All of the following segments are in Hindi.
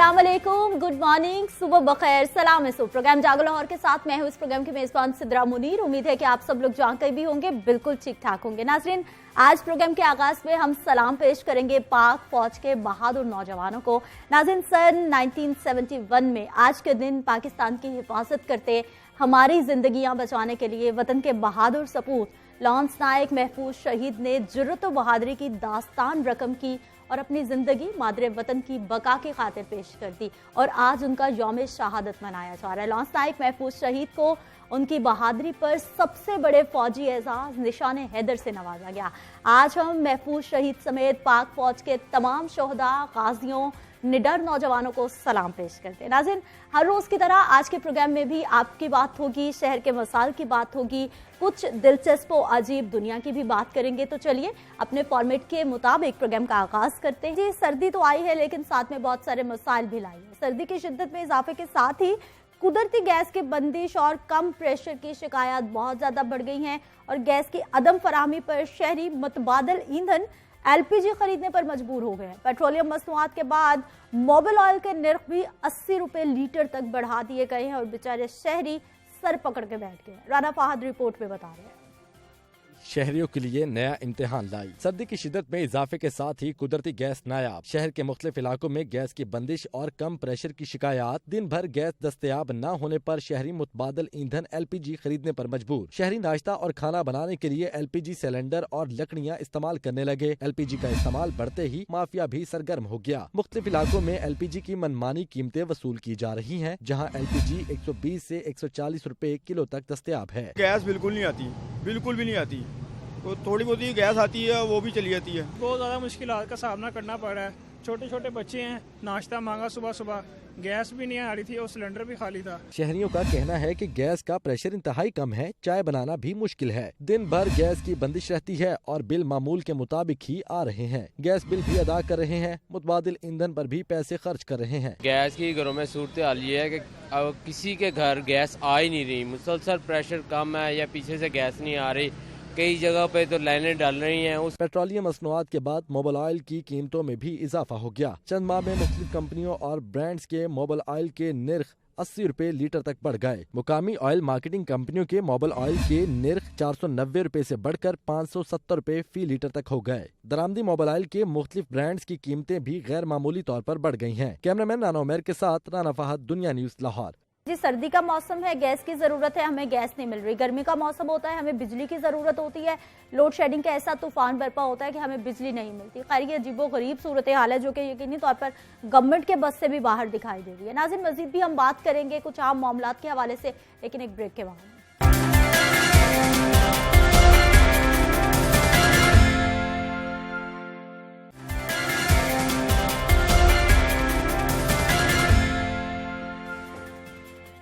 अस्सलाम वालेकुम, गुड मॉर्निंग, सुबह बखैर, सलाम है। प्रोग्राम जागो लाहौर के साथ मैं हूँ इस प्रोग्राम की मेजबान सिद्रा मुनीर। उम्मीद है कि आप सब लोग जहाँ कहीं भी होंगे बिल्कुल ठीक ठाक होंगे। नाजरीन, आज प्रोग्राम के आगाज में हम सलाम पेश करेंगे पाक फौज के बहादुर नौजवानों को। नाजरीन, सन 1971 में आज के दिन पाकिस्तान की हिफाजत करते, हमारी जिंदगियां बचाने के लिए वतन के बहादुर सपूत लॉन्स नायक महफूज शहीद ने जुर्रत व बहादुरी की दास्तान रकम की और अपनी जिंदगी मादरे वतन की बका की खातिर पेश कर दी और आज उनका यौम शहादत मनाया जा रहा है। लॉन्स नायक महफूज शहीद को उनकी बहादुरी पर सबसे बड़े फौजी एजाज निशान हैदर से नवाजा गया। आज हम महफूज शहीद समेत पाक फौज के तमाम शोहदा, गाजियों, निडर नौजवानों को सलाम पेश करते हैं। नाज़रीन, हर रोज की तरह आज के प्रोग्राम में भी आपकी बात होगी, शहर के मसाइल की बात होगी, कुछ दिलचस्प और अजीब दुनिया की भी बात करेंगे। तो चलिए अपने फॉर्मेट के मुताबिक प्रोग्राम का आगाज करते हैं। जी, सर्दी तो आई है लेकिन साथ में बहुत सारे मसाइल भी लाई है। सर्दी की शिद्दत में इजाफे के साथ ही कुदरती गैस की बंदिश और कम प्रेशर की शिकायत बहुत ज्यादा बढ़ गई हैं और गैस की अदम फराहमी पर शहरी मुतबादल ईंधन LPG खरीदने पर मजबूर हो गए हैं। पेट्रोलियम मसनूआत के बाद मोबिल ऑयल के निर्ख भी 80 रुपए लीटर तक बढ़ा दिए गए हैं और बेचारे शहरी सर पकड़ के बैठ गए हैं। राना फहद रिपोर्ट में बता रहे हैं। शहरियों के लिए नया इम्तिहान लाई। सर्दी की शिद्दत में इजाफे के साथ ही कुदरती गैस नायाब। शहर के मुख्तलिफ इलाकों में गैस की बंदिश और कम प्रेशर की शिकायत। दिन भर गैस दस्तयाब न होने पर शहरी मुतबादल ईंधन LPG खरीदने पर मजबूर। शहरी नाश्ता और खाना बनाने के लिए LPG सिलेंडर और लकड़ियाँ इस्तेमाल करने लगे। LPG का इस्तेमाल बढ़ते ही माफिया भी सरगर्म हो गया। मुख्तलिफ इलाकों में LPG की मनमानी कीमतें वसूल की जा रही है, जहाँ LPG 120 से 140 रुपए किलो तक दस्तयाब है। गैस बिल्कुल नहीं आती, बिल्कुल भी नहीं आती। तो थोड़ी बहुत ही गैस आती है, वो भी चली जाती है। बहुत ज़्यादा मुश्किलात का सामना करना पड़ रहा है। छोटे छोटे बच्चे हैं, नाश्ता मांगा सुबह सुबह, गैस भी नहीं आ रही थी और सिलेंडर भी खाली था। शहरियों का कहना है कि गैस का प्रेशर इंतहाई कम है, चाय बनाना भी मुश्किल है। दिन भर गैस की बंदिश रहती है और बिल मामूल के मुताबिक ही आ रहे हैं। गैस बिल भी अदा कर रहे हैं, मुतबादिल ईंधन पर भी पैसे खर्च कर रहे हैं। गैस की घरों में सूरत हाल ये है कि अब किसी के घर गैस आ ही नहीं रही। मुसलसल प्रेशर कम है या पीछे से गैस नहीं आ रही। कई जगह पे तो लाइनें डाल रही हैं। उस पेट्रोलियम मसनूआत के बाद मोबिल ऑयल की कीमतों में भी इजाफा हो गया। चंद माह में मुख्तलिफ कंपनियों और ब्रांड्स के मोबिल ऑयल के निर्ख 80 रुपए लीटर तक बढ़ गए। मुकामी ऑयल मार्केटिंग कंपनियों के मोबिल ऑयल के निर्ख 490 रुपए से बढ़कर 570 रुपए फी लीटर तक हो गए। दरामदी मोबिल ऑयल के मुख्तलिफ ब्रांड्स की कीमतें भी गैर मामूली तौर पर बढ़ गई हैं। कैमरामैन राना उमर के साथ राना फहद, दुनिया न्यूज, लाहौर। जी, सर्दी का मौसम है, गैस की जरूरत है, हमें गैस नहीं मिल रही। गर्मी का मौसम होता है, हमें बिजली की जरूरत होती है। लोड शेडिंग का ऐसा तूफान बरपा होता है कि हमें बिजली नहीं मिलती। खैर, ये अजीबो गरीब सूरत हाल है जो कि यकीनी तौर पर गवर्नमेंट के बस से भी बाहर दिखाई दे रही है। नाज़रीन, मजीद भी हम बात करेंगे कुछ आम मामलात के हवाले से, लेकिन एक ब्रेक के बाद।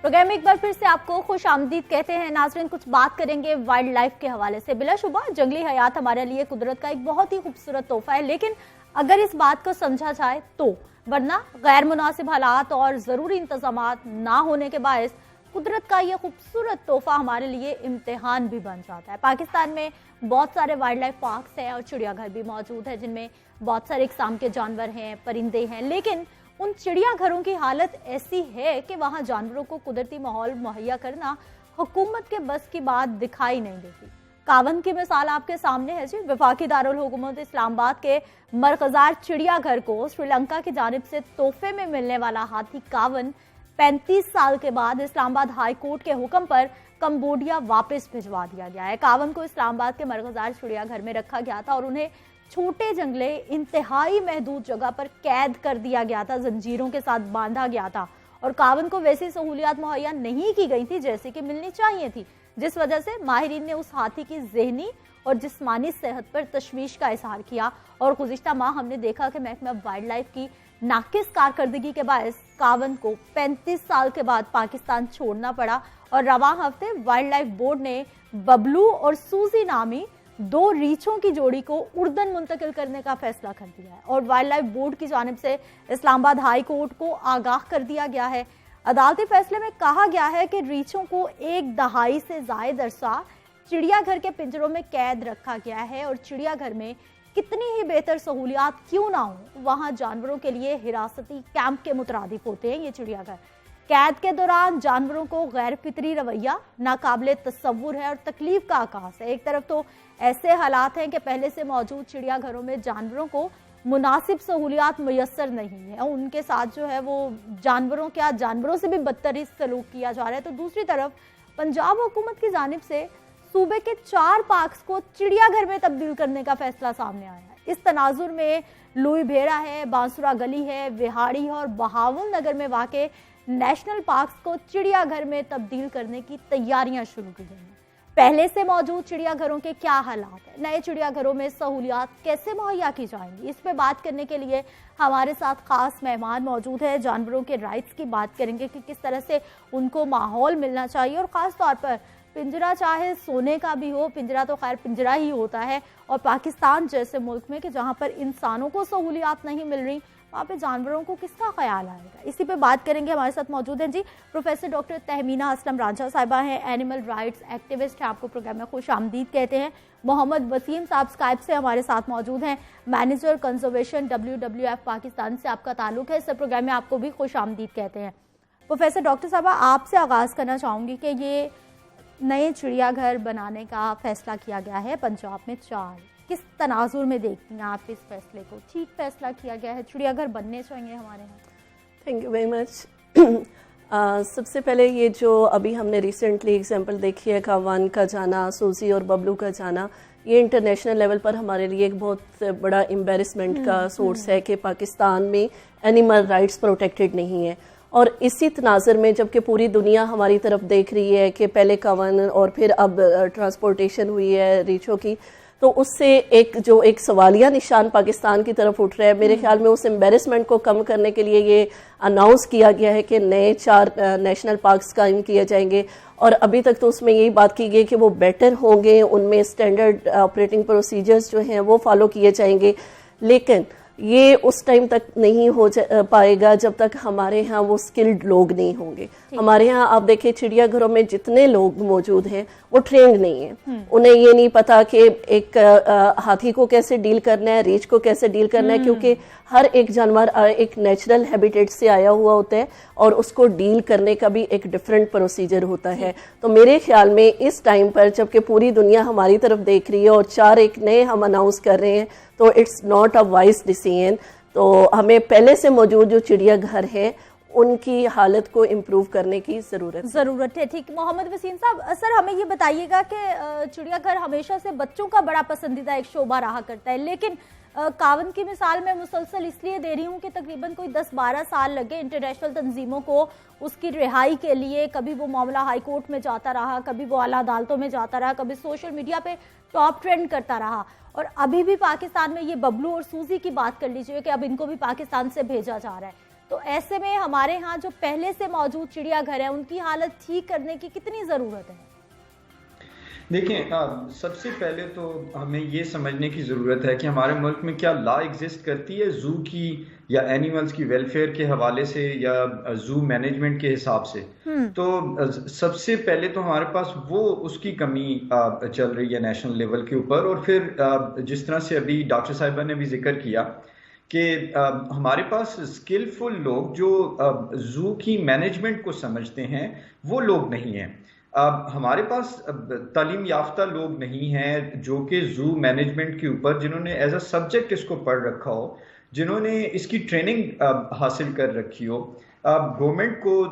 प्रोग्राम में एक बार फिर से आपको खुश आमदीद कहते हैं। नाजरीन, कुछ बात करेंगे वाइल्ड लाइफ के हवाले से। बिलाशुबा जंगली हयात हमारे लिए कुदरत का एक बहुत ही खूबसूरत तोहफा है, लेकिन अगर इस बात को समझा जाए तो, वरना गैर मुनासिब हालात और जरूरी इंतजामात ना होने के बायस कुदरत का यह खूबसूरत तोहफा हमारे लिए इम्तिहान भी बन जाता है। पाकिस्तान में बहुत सारे वाइल्ड लाइफ पार्क्स हैं और चिड़ियाघर भी मौजूद है, जिनमें बहुत सारे इकसाम के जानवर हैं, परिंदे हैं, लेकिन उन चिड़ियाघरों की हालत ऐसी है कि वहां जानवरों को कुदरती माहौल मुहैया करना हुकूमत के बस की बात दिखाई नहीं देती। कावन की मिसाल आपके सामने है। जी, वफाकी दारुल हुकूमत इस्लामाबाद के मरकजार चिड़ियाघर को श्रीलंका की जानिब से तोहफे में मिलने वाला हाथी कावन 35 साल के बाद इस्लामाबाद हाई कोर्ट के हुक्म पर कंबोडिया वापस भिजवा दिया गया है। कावन को इस्लामाबाद के मरकजार चिड़ियाघर में रखा गया था और उन्हें छोटे जंगले इंतहाई महदूद जगह पर कैद कर दिया गया था, जंजीरों के साथ बांधा गया था और कावन को वैसी सहूलियात मुहैया नहीं की गई थी जैसे कि मिलनी चाहिए थी, जिस वजह से माहिरीन ने उस हाथी की ज़हनी और जिस्मानी सेहत पर तशवीश का इजहार किया। और गुज़िश्ता माह हमने देखा कि महकमा वाइल्ड लाइफ की नाकिस कारकर्दगी के बायस कावन को 35 साल के बाद पाकिस्तान छोड़ना पड़ा और रवां हफ्ते वाइल्ड लाइफ बोर्ड ने बबलू और सूजी नामी 2 रीछों की जोड़ी को उर्दन मुंतकिल करने का फैसला कर दिया है और वाइल्ड लाइफ बोर्ड की जानिब से इस्लामाबाद हाई कोर्ट को आगाह कर दिया गया है। अदालती फैसले में कहा गया है कि रीछों को 1 दहाई से जायद अरसा चिड़ियाघर के पिंजरों में कैद रखा गया है और चिड़ियाघर में कितनी ही बेहतर सहूलियात क्यों ना हो, वहां जानवरों के लिए हिरासती कैंप के मुतरादिफ होते हैं ये चिड़ियाघर। कैद के दौरान जानवरों को गैर फितरी रवैया नाकाबिले तस्वुर है और तकलीफ का आगाज है। एक तरफ तो ऐसे हालात हैं कि पहले से मौजूद चिड़ियाघरों में जानवरों को मुनासिब सहूलियात मुयस्सर नहीं है, उनके साथ जो है वो जानवरों से भी बदतर सलूक किया जा रहा है। तो दूसरी तरफ पंजाब हुकूमत की जानिब से सूबे के 4 पार्क्स को चिड़ियाघर में तब्दील करने का फैसला सामने आया है। इस तनाजुर में लुई भेड़ा है, बांसुरा गली है, विहाड़ी है और बहावल नगर में वाक़े नेशनल पार्क्स को चिड़ियाघर में तब्दील करने की तैयारियां शुरू की गई हैं। पहले से मौजूद चिड़ियाघरों के क्या हालात हैं, नए चिड़ियाघरों में सहूलियात कैसे मुहैया की जाएंगी, इस पे बात करने के लिए हमारे साथ खास मेहमान मौजूद है। जानवरों के राइट्स की बात करेंगे कि किस तरह से उनको माहौल मिलना चाहिए और ख़ास तौर पर पिंजरा चाहे सोने का भी हो, पिंजरा तो खैर पिंजरा ही होता है, और पाकिस्तान जैसे मुल्क में कि जहाँ पर इंसानों को सहूलियात नहीं मिल रही, वहाँ पे जानवरों को किसका ख्याल आएगा। इसी पे बात करेंगे। हमारे साथ मौजूद हैं जी प्रोफेसर डॉक्टर तहमीना असलम रांझा साहिबा हैं, एनिमल राइट्स एक्टिविस्ट हैं, आपको प्रोग्राम में खुश आमदीद कहते हैं। मोहम्मद वसीम साहब स्काइप से हमारे साथ मौजूद हैं, मैनेजर कंजर्वेशन WWF पाकिस्तान से आपका ताल्लुक है, इस प्रोग्राम में आपको भी खुश आमदीद कहते हैं। प्रोफेसर डॉक्टर साहबा, आपसे आगाज़ करना चाहूँगी कि ये नए चिड़ियाघर बनाने का फैसला किया गया है पंजाब में 4, किस तनाजुर में देखती हैं आप इस फैसले को? ठीक फैसला किया गया है, चिड़ियाघर बनने चाहिए हमारे यहाँ? Thank you very much. सबसे पहले ये जो अभी हमने रिसेंटली एग्जांपल देखी है कावान का जाना, सूजी और बबलू का जाना, ये इंटरनेशनल लेवल पर हमारे लिए एक बहुत बड़ा एम्बेरसमेंट का सोर्स है कि पाकिस्तान में एनिमल राइट्स प्रोटेक्टेड नहीं है। और इसी तनाज़र में जबकि पूरी दुनिया हमारी तरफ देख रही है कि पहले कावन और फिर अब ट्रांसपोर्टेशन हुई है रीछों की, तो उससे एक सवालिया निशान पाकिस्तान की तरफ उठ रहा है। मेरे ख्याल में उस एम्बेरसमेंट को कम करने के लिए ये अनाउंस किया गया है कि नए 4 नेशनल पार्क्स कायम किए जाएंगे, और अभी तक तो उसमें यही बात की गई कि वो बेटर होंगे, उनमें स्टैंडर्ड ऑपरेटिंग प्रोसीजर्स जो हैं वो फॉलो किए जाएंगे। लेकिन ये उस टाइम तक नहीं हो पाएगा जब तक हमारे यहाँ वो स्किल्ड लोग नहीं होंगे। हमारे यहाँ आप देखें चिड़ियाघरों में जितने लोग मौजूद हैं वो ट्रेंड नहीं है, उन्हें ये नहीं पता कि एक हाथी को कैसे डील करना है, रीछ को कैसे डील करना है, क्योंकि हर एक जानवर एक नेचुरल हैबिटेट से आया हुआ होता है और उसको डील करने का भी एक डिफरेंट प्रोसीजर होता है। तो मेरे ख्याल में इस टाइम पर जबकि पूरी दुनिया हमारी तरफ देख रही है और 4 एक नए हम अनाउंस कर रहे हैं, तो it's not a wise decision. तो हमें पहले से मौजूद जो चिड़ियाघर है उनकी हालत को इम्प्रूव करने की ज़रूरत है। ठीक, मोहम्मद वसीम साहब, सर हमें ये बताइएगा कि चिड़ियाघर हमेशा से बच्चों का बड़ा पसंदीदा एक शोबा रहा करता है, लेकिन कावन की मिसाल मैं मुसलसल इसलिए दे रही हूँ कि तकरीबन कोई 10-12 साल लगे इंटरनेशनल तंजीमों को उसकी रिहाई के लिए। कभी वो मामला हाई कोर्ट में जाता रहा, कभी वो आला अदालतों में जाता रहा, कभी सोशल मीडिया पे टॉप ट्रेंड करता रहा, और अभी भी पाकिस्तान में ये बबलू और सूजी की बात कर लीजिए कि अब इनको भी पाकिस्तान से भेजा जा रहा है। तो ऐसे में हमारे यहाँ जो पहले से मौजूद चिड़ियाघर है उनकी हालत ठीक करने की कितनी ज़रूरत है? देखिए, सबसे पहले तो हमें ये समझने की ज़रूरत है कि हमारे मुल्क में क्या लॉ एग्जिस्ट करती है जू की या एनिमल्स की वेलफेयर के हवाले से या जू मैनेजमेंट के हिसाब से। तो सबसे पहले तो हमारे पास वो उसकी कमी चल रही है नेशनल लेवल के ऊपर, और फिर जिस तरह से अभी डॉक्टर साहिबा ने भी जिक्र किया कि हमारे पास स्किलफुल लोग जो जू की मैनेजमेंट को समझते हैं वो लोग नहीं हैं। हमारे पास तालीम याफ्ता लोग नहीं हैं जो कि जू मैनेजमेंट के ऊपर जिन्होंने एज अ सब्जेक्ट इसको पढ़ रखा हो, जिन्होंने इसकी ट्रेनिंग हासिल कर रखी हो। गवर्नमेंट को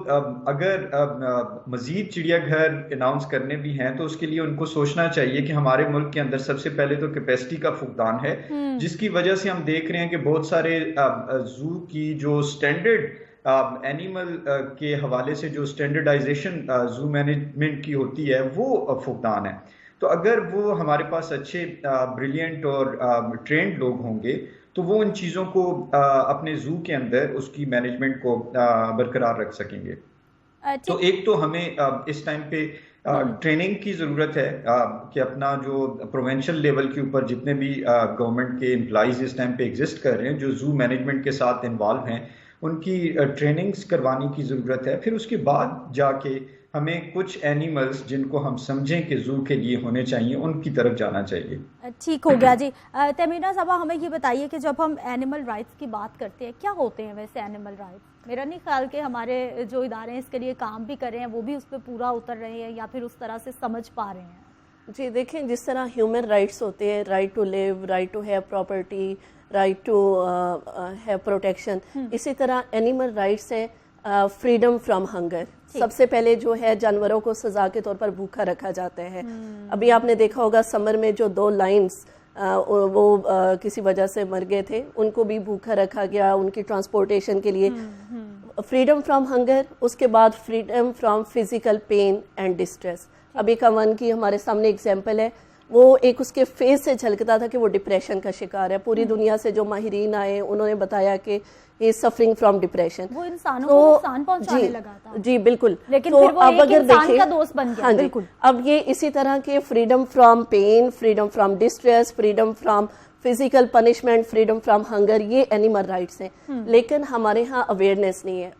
अगर मजीद चिड़ियाघर अनाउंस करने भी हैं तो उसके लिए उनको सोचना चाहिए कि हमारे मुल्क के अंदर सबसे पहले तो कैपेसिटी का फुकदान है, जिसकी वजह से हम देख रहे हैं कि बहुत सारे जू की जो स्टैंडर्ड एनिमल के हवाले से जो स्टैंडर्डाइजेशन जू मैनेजमेंट की होती है वो फुकदान है। तो अगर वो हमारे पास अच्छे ब्रिलियंट और ट्रेंड लोग होंगे तो वो उन चीज़ों को अपने जू के अंदर उसकी मैनेजमेंट को बरकरार रख सकेंगे। तो एक तो हमें इस टाइम पे ट्रेनिंग की ज़रूरत है कि अपना जो प्रोविंशियल लेवल के ऊपर जितने भी गवर्नमेंट के एम्प्लॉइज इस टाइम पे एग्जिस्ट कर रहे हैं जो जू मैनेजमेंट के साथ इन्वॉल्व हैं, उनकी ट्रेनिंग्स करवाने की ज़रूरत है। फिर उसके बाद जाके हमें कुछ एनिमल्स जिनको हम समझें कि जू के लिए होने चाहिए उनकी तरफ जाना चाहिए। ठीक हो गया जी। तमीना साहबा, हमें ये बताइए कि जब हम एनिमल राइट्स की बात करते हैं, क्या होते हैं वैसे एनिमल राइट्स? मेरा नहीं ख्याल कि हमारे जो इदारे हैं इसके लिए काम भी कर रहे हैं वो भी उस पर पूरा उतर रहे हैं या फिर उस तरह से समझ पा रहे हैं। जी देखें, जिस तरह ह्यूमन राइट्स होते हैं, right to live, right to have property, right to have protection, इसी तरह एनिमल राइट्स है फ्रीडम फ्रॉम हंगर। सबसे पहले जो है जानवरों को सजा के तौर पर भूखा रखा जाता है। अभी आपने देखा होगा समर में जो 2 लायंस वो किसी वजह से मर गए थे, उनको भी भूखा रखा गया उनकी ट्रांसपोर्टेशन के लिए। फ्रीडम फ्रॉम हंगर, उसके बाद freedom from physical pain and distress. अभी का वन की हमारे सामने एग्जाम्पल है, वो एक उसके फेस से झलकता था कि वो डिप्रेशन का शिकार है। पूरी दुनिया से जो माहिरीन आए उन्होंने बताया कि ही सफरिंग फ्रॉम डिप्रेशन। वो इंसानों को नुकसान पहुंचाने लगा था। जी बिल्कुल, लेकिन तो फिर वो अब एक इंसान का दोस्त बन गया। हाँ जी, बिल्कुल। अब ये इसी तरह के freedom from pain, freedom from distress, freedom from physical punishment, freedom from hunger, ये एनिमल राइट्स हैं। लेकिन हमारे यहाँ अवेयरनेस नहीं है।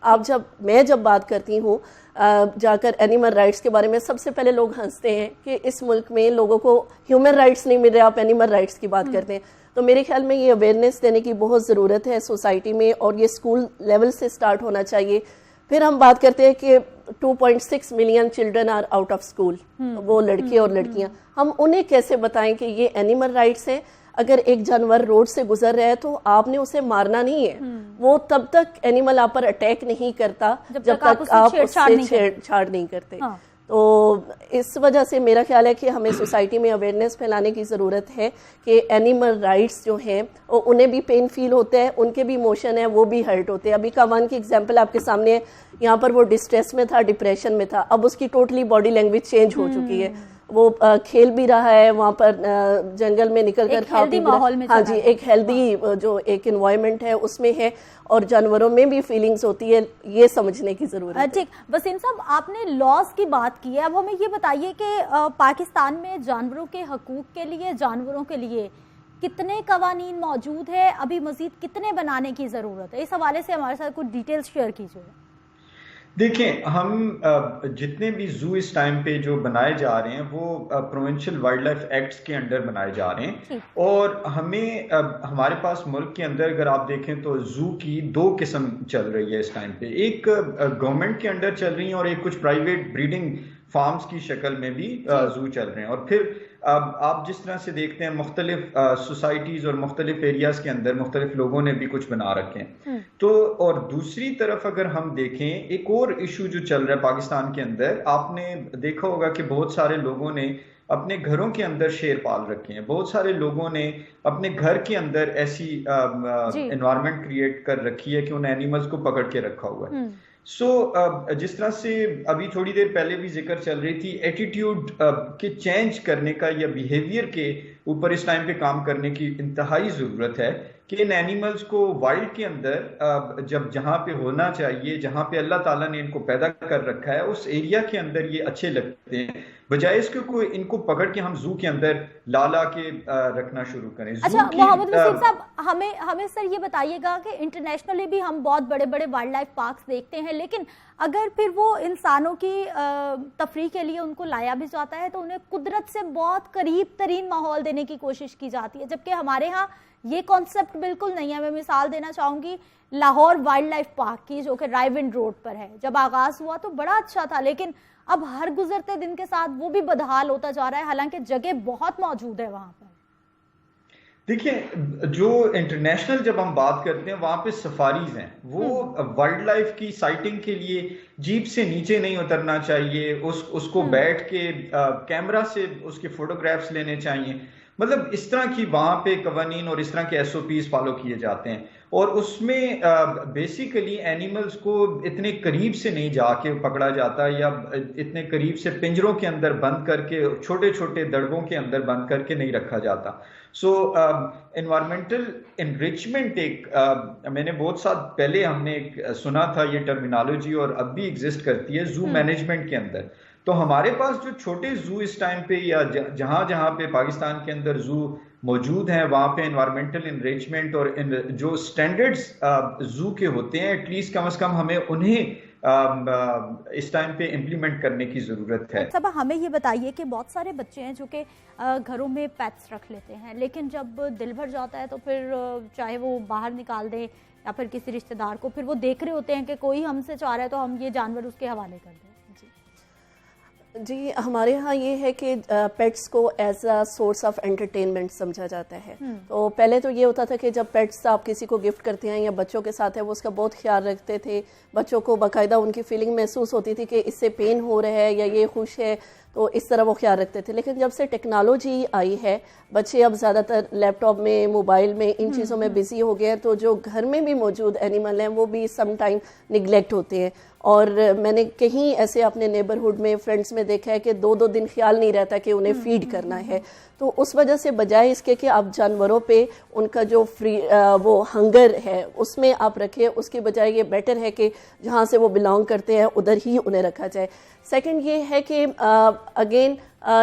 मैं जब बात करती हूँ जाकर एनिमल राइट्स के बारे में, सबसे पहले लोग हंसते हैं कि इस मुल्क में लोगों को ह्यूमन राइट्स नहीं मिल रहे, आप एनिमल राइट्स की बात करते हैं। तो मेरे ख्याल में ये अवेयरनेस देने की बहुत ज़रूरत है सोसाइटी में, और ये स्कूल लेवल से स्टार्ट होना चाहिए। फिर हम बात करते हैं कि 2.6 million children are out of school, वो लड़के और लड़कियां। हम उन्हें कैसे बताएं कि ये एनिमल राइट्स हैं? अगर एक जानवर रोड से गुजर रहा है तो आपने उसे मारना नहीं है। वो तब तक एनिमल आप पर अटैक नहीं करता जब तक आप उससे छेड़छाड़ नहीं करते। हाँ। तो इस वजह से मेरा ख्याल है कि हमें सोसाइटी में अवेयरनेस फैलाने की ज़रूरत है कि एनिमल राइट्स जो हैं उन्हें भी पेन फील होता है, उनके भी इमोशन है, वो भी हर्ट होते हैं। अभी कावान की एग्जांपल आपके सामने है, यहाँ पर वो डिस्ट्रेस में था, डिप्रेशन में था, अब उसकी टोटली बॉडी लैंग्वेज चेंज हो चुकी है। वो खेल भी रहा है वहाँ पर जंगल में निकल कर खा पी माहौल में। हाँ जी, एक हेल्दी जो एक एनवायरनमेंट है उसमें है, और जानवरों में भी फीलिंग्स होती है, ये समझने की जरूरत है। ठीक, वसीम साहब, आपने लॉज की बात की है, अब हमें ये बताइए कि पाकिस्तान में जानवरों के हकूक के लिए, जानवरों के लिए कितने कवानीन मौजूद है, अभी मजीद कितने बनाने की जरूरत है? इस हवाले से हमारे साथ कुछ डिटेल्स शेयर कीजिए। देखें, हम जितने भी जू इस टाइम पे जो बनाए जा रहे हैं वो प्रोविंशियल वाइल्ड लाइफ एक्ट्स के अंडर बनाए जा रहे हैं, और हमें हमारे पास मुल्क के अंदर अगर आप देखें तो जू की 2 किस्म चल रही है इस टाइम पे। एक गवर्नमेंट के अंडर चल रही है और एक कुछ प्राइवेट ब्रीडिंग फार्म्स की शक्ल में भी जू चल रहे हैं। और फिर आप जिस तरह से देखते हैं मुख्तलिफ सोसाइटीज और मुख्तलिफ एरियाज के अंदर मुख्तलिफ लोगों ने भी कुछ बना रखे हैं। तो और दूसरी तरफ अगर हम देखें, एक और इशू जो चल रहा है पाकिस्तान के अंदर, आपने देखा होगा कि बहुत सारे लोगों ने अपने घरों के अंदर शेर पाल रखे हैं, बहुत सारे लोगों ने अपने घर के अंदर ऐसी एनवायरनमेंट क्रिएट कर रखी है कि उन एनिमल्स को पकड़ के रखा हुआ है। जिस तरह से अभी थोड़ी देर पहले भी जिक्र चल रही थी, एटीट्यूड के चेंज करने का या बिहेवियर के ऊपर इस टाइम पे काम करने की इंतहाई ज़रूरत है कि इन एनिमल्स को वाइल्ड के अंदर जब जहाँ पे होना चाहिए, जहाँ पे अल्लाह ताला ने इनको पैदा कर रखा है, उस एरिया के अंदर ये अच्छे लगते हैं, बजाय इसके कोई इनको पकड़ के हम जू के अंदर ला के रखना शुरू करें। अच्छा मोहम्मद वसीम साहब, हमें सर ये बताइएगा कि इंटरनेशनली भी हम बहुत बड़े बड़े वाइल्ड लाइफ पार्क्स देखते हैं, लेकिन अगर फिर वो इंसानों की तफरीह के लिए उनको लाया भी जाता है तो उन्हें कुदरत से बहुत करीब तरीन माहौल देने की कोशिश की जाती है, जबकि हमारे यहाँ ये कॉन्सेप्ट बिल्कुल नहीं है। मैं मिसाल देना चाहूंगी लाहौर वाइल्ड लाइफ पार्क की, जो कि रायविंड रोड पर है। जब आगाज हुआ तो बड़ा अच्छा था, लेकिन अब हर गुजरते दिन के साथ वो भी बदहाल होता जा रहा है, हालांकि जगह बहुत मौजूद है वहां पर। देखिए, जो इंटरनेशनल जब हम बात करते हैं वहां पे सफारीज हैं, वो वाइल्ड लाइफ की साइटिंग के लिए जीप से नीचे नहीं उतरना चाहिए, उसको बैठ के कैमरा से उसके फोटोग्राफ्स लेने चाहिए। मतलब इस तरह की वहां पे कवानीन और इस तरह के एसओपीज फॉलो किए जाते हैं, और उसमें बेसिकली एनिमल्स को इतने करीब से नहीं जाके पकड़ा जाता, या इतने करीब से पिंजरों के अंदर बंद करके, छोटे छोटे दड़बों के अंदर बंद करके नहीं रखा जाता। सो एनवायरमेंटल एनरिचमेंट मैंने बहुत साल पहले हमने एक सुना था ये टर्मिनोलॉजी, और अब भी एग्जिस्ट करती है जू मैनेजमेंट के अंदर। तो हमारे पास जो छोटे जू इस टाइम पे या जहां जहां पे पाकिस्तान के अंदर जू मौजूद हैं, वहां पे एनवायरमेंटल एनरिचमेंट और जो स्टैंडर्ड्स जू के होते हैं, एटलीस्ट कम से कम हमें उन्हें इस टाइम पे इम्प्लीमेंट करने की ज़रूरत है। सब हमें ये बताइए कि बहुत सारे बच्चे हैं जो कि घरों में पेट्स रख लेते हैं, लेकिन जब दिल भर जाता है तो फिर चाहे वो बाहर निकाल दें या फिर किसी रिश्तेदार को, फिर वो देख रहे होते हैं कि कोई हमसे चाह रहा है तो हम ये जानवर उसके हवाले कर दें। जी, हमारे यहाँ ये है कि पेट्स को as a source of entertainment समझा जाता है। तो पहले तो ये होता था कि जब पेट्स आप किसी को गिफ्ट करते हैं या बच्चों के साथ है, वो उसका बहुत ख्याल रखते थे, बच्चों को बाकायदा उनकी फीलिंग महसूस होती थी कि इससे पेन हो रहा है या ये खुश है, तो इस तरह वो ख्याल रखते थे। लेकिन जब से टेक्नोलॉजी आई है, बच्चे अब ज़्यादातर लैपटॉप में, मोबाइल में, इन चीज़ों में बिजी हो गए हैं, तो जो घर में भी मौजूद एनिमल हैं वो भी सम टाइम निगलेक्ट होते हैं। और मैंने कहीं ऐसे अपने नेबरहुड में, फ्रेंड्स में देखा है कि 2-2 दिन ख्याल नहीं रहता कि उन्हें फीड करना है। तो उस वजह से बजाय इसके कि आप जानवरों पे उनका जो वो हंगर है उसमें आप रखें, उसके बजाय ये बेटर है कि जहाँ से वो बिलोंग करते हैं उधर ही उन्हें रखा जाए। सेकंड ये है कि अगेन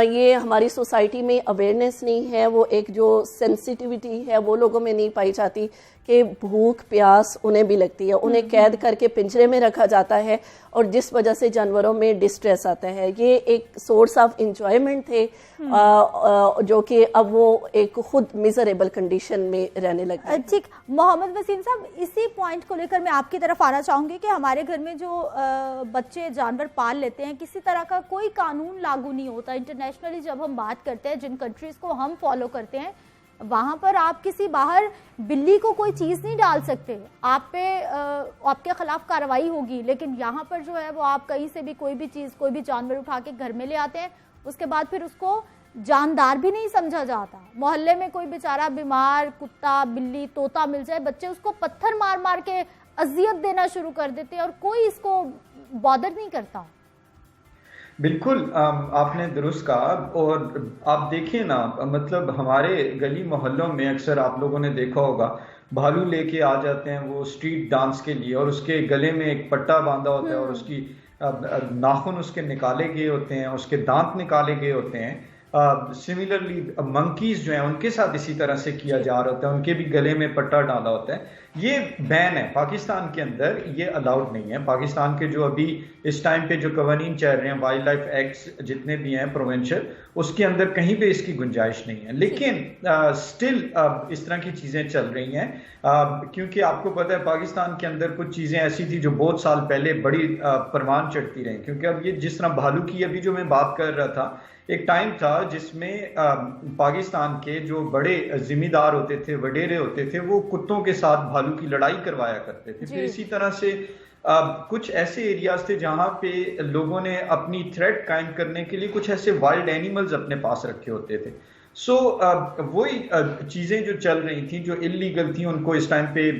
ये हमारी सोसाइटी में अवेयरनेस नहीं है, वो एक जो सेंसिटिविटी है वो लोगों में नहीं पाई जाती कि भूख प्यास उन्हें भी लगती है, उन्हें कैद करके पिंजरे में रखा जाता है और जिस वजह से जानवरों में डिस्ट्रेस आता है। ये एक सोर्स ऑफ इंजॉयमेंट थे जो कि अब वो एक खुद मिजरेबल कंडीशन में रहने लगे। ठीक, मोहम्मद वसीम साहब, इसी पॉइंट को लेकर मैं आपकी तरफ आना चाहूंगी कि हमारे घर में जो बच्चे जानवर पाल लेते हैं, किसी तरह का कोई कानून लागू नहीं होता। इंटरनेशनली जब हम बात करते हैं, जिन कंट्रीज को हम फॉलो करते हैं, वहां पर आप किसी बाहर बिल्ली को कोई चीज नहीं डाल सकते, आप पे आपके खिलाफ कार्रवाई होगी। लेकिन यहाँ पर जो है वो आप कहीं से भी कोई भी चीज, कोई भी जानवर उठा के घर में ले आते हैं, उसके बाद फिर उसको जानदार भी नहीं समझा जाता। मोहल्ले में कोई बेचारा बीमार कुत्ता, बिल्ली, तोता मिल जाए, बच्चे उसको पत्थर मार मार के अजियत देना शुरू कर देते हैं और कोई इसको बॉदर नहीं करता। बिल्कुल, आपने दुरुस्त कहा। और आप देखिए ना, मतलब हमारे गली मोहल्लों में अक्सर आप लोगों ने देखा होगा, भालू लेके आ जाते हैं वो स्ट्रीट डांस के लिए, और उसके गले में एक पट्टा बांधा होता है और उसकी नाखून उसके निकाले गए होते हैं, उसके दांत निकाले गए होते हैं। सिमिलरली मंकीज जो हैं उनके साथ इसी तरह से किया जा रहा होता है, उनके भी गले में पट्टा डाला होता है। ये बैन है पाकिस्तान के अंदर, ये अलाउड नहीं है। पाकिस्तान के जो अभी इस टाइम पे जो कवानीन चल रहे हैं, वाइल्ड लाइफ एक्ट जितने भी हैं प्रोविंशियल, उसके अंदर कहीं पे इसकी गुंजाइश नहीं है। लेकिन स्टिल इस तरह की चीजें चल रही हैं, क्योंकि आपको पता है पाकिस्तान के अंदर कुछ चीजें ऐसी थी जो बहुत साल पहले बड़ी परवान चढ़ती रही। क्योंकि अब ये जिस तरह भालू की अभी जो मैं बात कर रहा था, एक टाइम था जिसमें पाकिस्तान के जो बड़े जिम्मेदार होते थे, वडेरे होते थे, वो कुत्तों के साथ भालू की लड़ाई करवाया करते थे। फिर इसी तरह से कुछ ऐसे एरियाज थे जहां पे लोगों ने अपनी थ्रेट कायम करने के लिए कुछ ऐसे वाइल्ड एनिमल्स अपने पास रखे होते थे। सो वही चीजें जो चल रही थी, जो इलीगल थी, उनको इस टाइम पे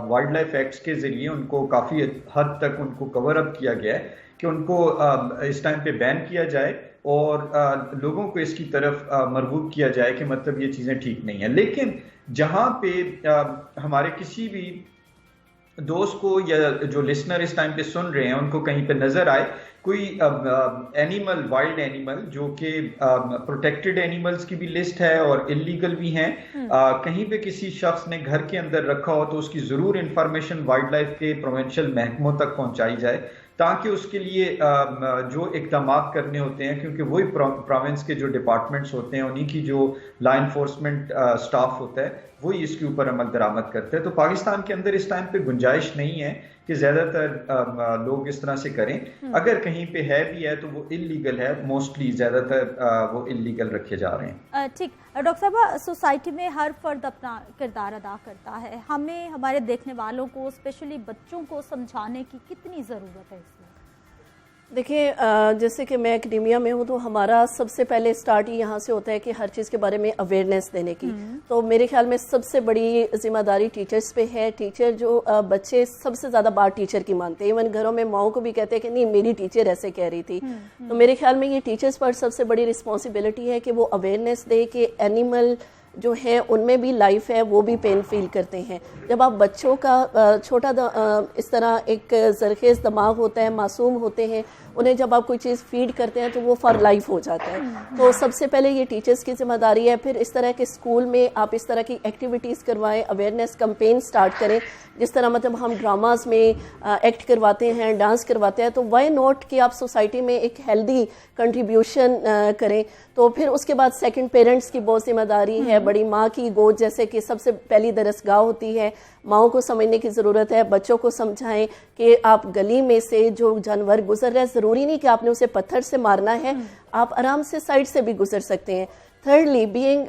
वाइल्ड लाइफ एक्ट्स के जरिए उनको काफी हद तक उनको कवर अप किया गया है कि उनको इस टाइम पे बैन किया जाए और लोगों को इसकी तरफ मरबूत किया जाए कि मतलब ये चीजें ठीक नहीं है। लेकिन जहां पे हमारे किसी भी दोस्त को या जो लिसनर इस टाइम पे सुन रहे हैं उनको कहीं पे नजर आए कोई एनिमल, वाइल्ड एनिमल जो कि प्रोटेक्टेड एनिमल्स की भी लिस्ट है और इलीगल भी हैं, कहीं पे किसी शख्स ने घर के अंदर रखा हो तो उसकी जरूर इंफॉर्मेशन वाइल्ड लाइफ के प्रोविंशियल महकमों तक पहुंचाई जाए, ताकि उसके लिए जो इक़दाम करने होते हैं, क्योंकि वही प्रोविंस के जो डिपार्टमेंट्स होते हैं, उन्हीं की जो लॉ इन्फोर्समेंट स्टाफ होता है, वही इसके ऊपर अमल दरामद करते हैं। तो पाकिस्तान के अंदर इस टाइम पे गुंजाइश नहीं है कि ज्यादातर लोग इस तरह से करें। अगर कहीं पे है भी है तो वो इलीगल है, मोस्टली ज्यादातर वो इलीगल रखे जा रहे हैं। ठीक, डॉक्टर साहब, सोसाइटी में हर फर्द अपना किरदार अदा करता है, हमें हमारे देखने वालों को, स्पेशली बच्चों को समझाने की कितनी ज़रूरत है इसमें? देखिए, जैसे कि मैं एकेडेमिया में हूँ तो हमारा सबसे पहले स्टार्ट ही यहाँ से होता है कि हर चीज़ के बारे में अवेयरनेस देने की। तो मेरे ख्याल में सबसे बड़ी जिम्मेदारी टीचर्स पे है। टीचर जो बच्चे सबसे ज़्यादा बात टीचर की मानते हैं, इवन घरों में माओ को भी कहते हैं कि नहीं मेरी टीचर ऐसे कह रही थी। तो मेरे ख्याल में ये टीचर्स पर सबसे बड़ी रिस्पॉन्सिबिलिटी है कि वो अवेयरनेस दे कि एनिमल जो है उनमें भी लाइफ है, वो भी पेन फील करते हैं। जब आप बच्चों का छोटा इस तरह एक जरखेज़ दिमाग होता है, मासूम होते हैं, उन्हें जब आप कोई चीज़ फीड करते हैं तो वो फॉर लाइफ हो जाता है। तो सबसे पहले ये टीचर्स की जिम्मेदारी है। फिर इस तरह के स्कूल में आप इस तरह की एक्टिविटीज़ करवाएं, अवेयरनेस कैंपेन स्टार्ट करें। जिस तरह मतलब हम ड्रामाज में एक्ट करवाते हैं, डांस करवाते हैं, तो वाई नॉट कि आप सोसाइटी में एक हेल्दी कंट्रीब्यूशन करें। तो फिर उसके बाद सेकंड पेरेंट्स की बहुत जिम्मेदारी है। बड़ी माँ की गोद जैसे कि सबसे पहली दरसगाह होती है, माओं को समझने की ज़रूरत है। बच्चों को समझाएं कि आप गली में से जो जानवर गुजर रहा है, ज़रूरी नहीं कि आपने उसे पत्थर से मारना है, आप आराम से साइड से भी गुजर सकते हैं। Thirdly, being